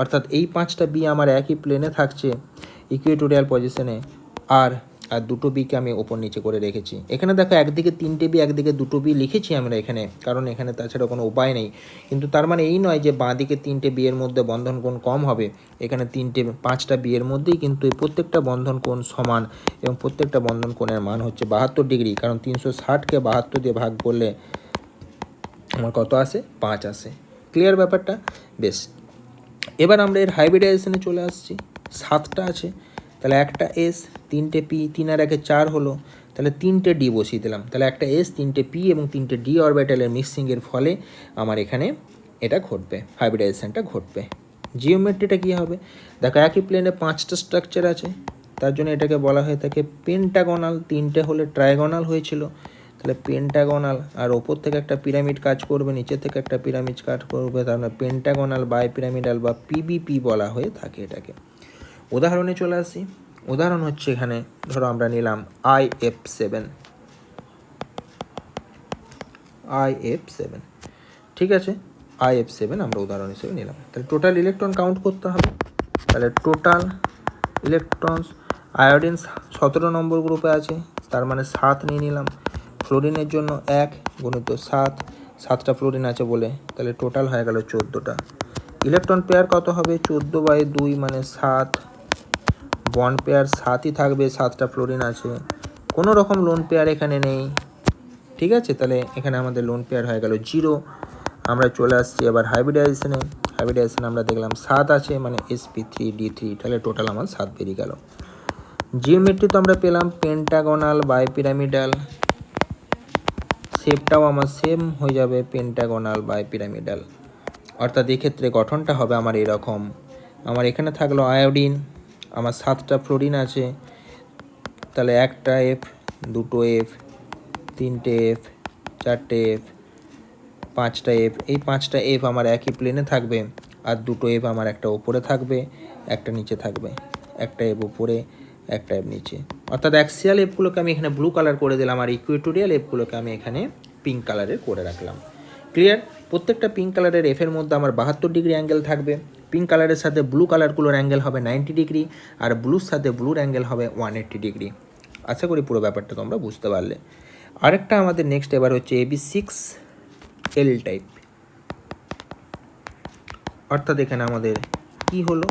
অর্থাৎ এই 5টা বি আমার একই প্লেনে থাকছে ইকুয়েটোরিয়াল পজিশনে, আর দুটো বিকে আমি ওপর নিচে করে রেখেছি। এখানে দেখো একদিকে 3টে বি একদিকে 2টো বি লিখেছি আমরা এখানে, কারণ এখানে তাছাড়া কোনো উপায় নেই। কিন্তু তার মানে এই নয় যে বাঁ দিকে 3টে বিয়ের মধ্যে বন্ধন কোণ কম হবে। এখানে 5টা বিয়ের মধ্যেই কিন্তু এই প্রত্যেকটা বন্ধন কোণ সমান, এবং প্রত্যেকটা বন্ধন কোণের মান হচ্ছে 72 ডিগ্রি, কারণ 360-কে 72 দিয়ে ভাগ করলে আমার কত আসে, 5 আসে। ক্লিয়ার ব্যাপারটা? বেশ, এবার আমরা এর হাইব্রিডাইজেশনে চলে আসছি। 7টা আছে, তাহলে একটা এস, 3টে পি, 3 আর 1 4 হলো, তাহলে 3টে ডি বসিয়ে দিলাম। তাহলে একটা এস, 3টে পি এবং 3টে ডি অরবিটালের মিক্সিংয়ের ফলে আমার এখানে এটা ঘটবে, হাইব্রিডাইজেশনটা ঘটবে। জিওমেট্রিটা কী হবে, দেখো একই প্লেনে 5টা স্ট্রাকচার আছে, তার জন্য এটাকে বলা হয়ে থাকে পেন্টাগোনাল। 3টে হলে ট্রাইগোনাল হয়েছিল, তাহলে পেন্টাগোনাল, আর ওপর থেকে একটা পিরামিড কাজ করবে, নিচে থেকে একটা পিরামিড কাজ করবে, তার মানে পেন্টাগোনাল বাই পিরামিডাল বা পিবিপি বলা হয়ে থাকে এটাকে। উদাহরণে চলে আসি। উদাহরণ হচ্ছে এখানে ধরো আমরা নিলাম IF7, ঠিক আছে, IF7 আমরা উদাহরণ হিসেবে নিলাম। তাহলে টোটাল ইলেকট্রন কাউন্ট করতে হবে। তাহলে টোটাল ইলেকট্রনস, আয়োডিন 17 নম্বর গ্রুপে আছে, তার মানে 7 নিয়ে নিলাম। ফ্লোরিনের জন্য 1 গুণিত 7, 7টা ফ্লোরিন আছে বলে, তাহলে টোটাল হয়ে গেল 14টা। ইলেকট্রন পেয়ার কত হবে, 14/2 মানে 7। বন্ড পেয়ার 7ই থাকবে, 7টা ফ্লোরিন আছে, কোনো রকম লোন পেয়ার এখানে নেই। ঠিক আছে, তাহলে এখানে আমাদের লোন পেয়ার হয়ে গেল 0। আমরা চলে আসছি এবার হাইব্রিডাইজেশনে। হাইব্রিডাইজেশনে আমরা দেখলাম 7 আছে, মানে sp3d3, তাহলে টোটাল আমার 7 বেরিয়ে গেল। জিওমেট্রি তো আমরা পেলাম পেন্টাগোনাল বাই পিরামিডাল, শেপটাও আমার সেম হয়ে যাবে পেন্টাগোনাল বাই পিরামিডাল। অর্থাৎ এক্ষেত্রে গঠনটা হবে আমার এরকম। আমার এখানে থাকলো আয়োডিন, আমার 7টা ফ্লোরিন আছে, তাহলে একটা এফ, 2টো এফ, 3টে এফ, 4টে এফ, 5টা এফ। এই 5টা এফ আমার একই প্লেনে থাকবে, আর 2টো এফ আমার একটা ওপরে থাকবে, একটা নিচে থাকবে। একটা এফ উপরে, একটা এফ নিচে। অর্থাৎ অ্যাক্সিয়াল এফগুলোকে আমি এখানে ব্লু কালার করে দিলাম, আর ইকুয়েটোরিয়াল এফগুলোকে আমি এখানে পিঙ্ক কালারের করে রাখলাম। ক্লিয়ার? প্রত্যেকটা পিঙ্ক কালারের এফের মধ্যে আমার 72 ডিগ্রি অ্যাঙ্গেল থাকবে। পিঙ্ক কালারের সাথে ব্লু কালারগুলোর অ্যাঙ্গেল হবে 90 ডিগ্রি, আর ব্লুর সাথে ব্লুর অ্যাঙ্গেল হবে 180 ডিগ্রি। আশা করি পুরো ব্যাপারটা তোমরা বুঝতে পারলে। আরেকটা আমাদের নেক্সট এবার হচ্ছে AB6L টাইপ। অর্থাৎ এখানে আমাদের কি হলো,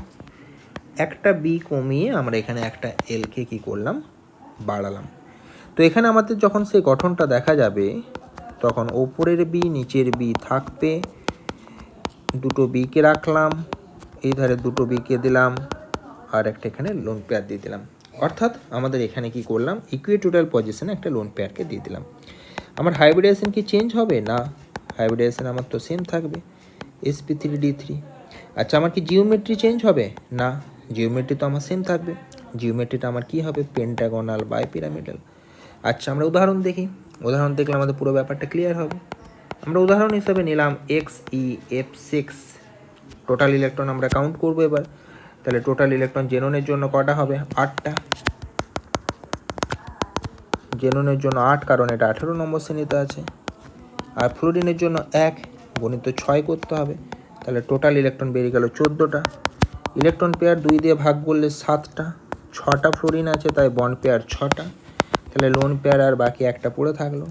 একটা বি কমিয়ে আমরা এখানে একটা এলকে কি করলাম, বাড়ালাম। তো এখানে আমাদের যখন সেই গঠনটা দেখা যাবে, তখন ওপরের বি নিচের বি থাকবে, 2টো বিকে রাখলাম, এই ধারে 2টো বিকে দিলাম, আর একটা এখানে লোন পেয়ার দিয়ে দিলাম। অর্থাৎ আমাদের এখানে কি করলাম, ইকুয়েটোরিয়াল পজিশনে একটা লোন পেয়ারকে দিয়ে দিলাম। আমার হাইব্রিডাইজেশন কি চেঞ্জ হবে না, হাইব্রিডাইজেশন আমার তো সেম থাকবে sp3d3। আচ্ছা, আমার কি জিওমেট্রি চেঞ্জ হবে না, জিওমেট্রি তো আমার সেম থাকবে। জিওমেট্রিটা আমার কি হবে, পেন্টাগোনাল বাই পিরামিডাল। আচ্ছা, আমরা উদাহরণ দেখি। উদাহরণ দেখলে আমাদের পুরো ব্যাপারটা ক্লিয়ার হবে। আমরা উদাহরণ হিসাবে নিলাম XeF6। টোটাল ইলেকট্রন আমরা কাউন্ট করবো এবার। তাহলে টোটাল ইলেকট্রন জেননের জন্য কটা হবে, 8টা। জেননের জন্য 8, কারণ এটা 18 নম্বর শ্রেণীতে আছে। আর ফ্লোরিনের জন্য 1 গুণিত 6 করতে হবে, তাহলে টোটাল ইলেকট্রন বেরিয়ে গেল 14টা। ইলেকট্রন পেয়ার 2 দিয়ে ভাগ করলে 7টা, 6টা ফ্লোরিন আছে, তাই বন্ড পেয়ার 6টা। তাহলে লোন পেয়ার আর বাকি একটা পড়ে থাকলো।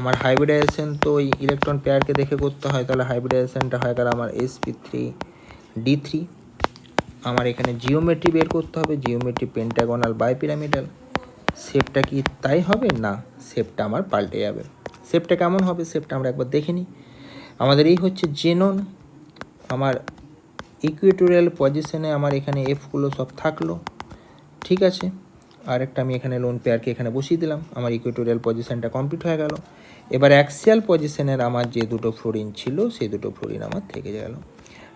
আমার হাইব্রিডাইজেশন তো ওই ইলেকট্রন পেয়ারকে দেখে করতে হয়, তাহলে হাইব্রিডাইজেশনটা হয় গেল আমার sp3d3। আমার এখানে জিওমেট্রি বের করতে হবে, জিওমেট্রি পেন্টাগোনাল বাইপিরামিডাল। শেপটা কি তাই হবে? না, শেপটা আমার পাল্টে যাবে। শেপটা কেমন হবে শেপটা আমরা একবার দেখে নিই। আমাদের এই হচ্ছে জেনন, আমার ইকুয়েটোরিয়াল পজিশনে আমার এখানে এফগুলো সব থাকলো, ঠিক আছে। আরেকটা আমি এখানে লোন পেয়ারকে এখানে বসিয়ে দিলাম, আমার ইকুয়েটোরিয়াল পজিশনটা কমপ্লিট হয়ে গেল। এবার অ্যাক্সিয়াল পজিশনের আমার যে দুটো ফ্লোরিন ছিল সেই দুটো ফ্লোরিন আমার থেকে গেল,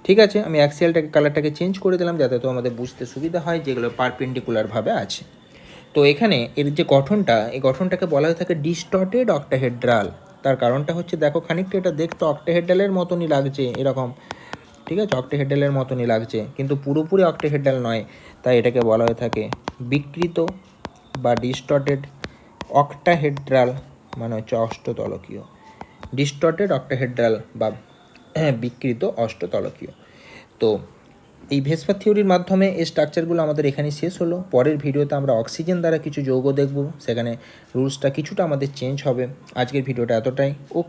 ঠিক আছে। আমি অ্যাক্সিয়ালটাকে কালারটাকে চেঞ্জ করে দিলাম যাতে তো আমাদের বুঝতে সুবিধা হয় যেগুলো পারপেন্ডিকুলারভাবে আছে। তো এখানে এর যে গঠনটা, এই গঠনটাকে বলা হয়ে থাকে ডিস্টর্টেড অক্টাহেড্রাল। তার কারণটা হচ্ছে দেখো খানিকটা এটা দেখতে অক্টাহেড্রালের মতনই লাগছে এরকম, ঠিক আছে, অক্টাহেড্রালের মতনই লাগছে কিন্তু পুরোপুরি অক্টাহেড্রাল নয়, তাই এটাকে বলা হয়ে থাকে বিকৃত বা ডিস্টর্টেড অক্টাহেড্রাল, মানে হচ্ছে অষ্টতলকীয়, ডিস্টর্টেড অক্টাহেড্রাল বা বিকৃত অষ্টতলকীয়। তো এই ভেসপার থিওরির মাধ্যমে এই স্ট্রাকচারগুলো আমাদের এখানে শেষ হলো। পরের ভিডিওতে আমরা অক্সিজেন দ্বারা কিছু যৌগ দেখব, সেখানে রুলসটা কিছুটা আমাদের চেঞ্জ হবে। আজকের ভিডিওটা এতটাই, ওকে।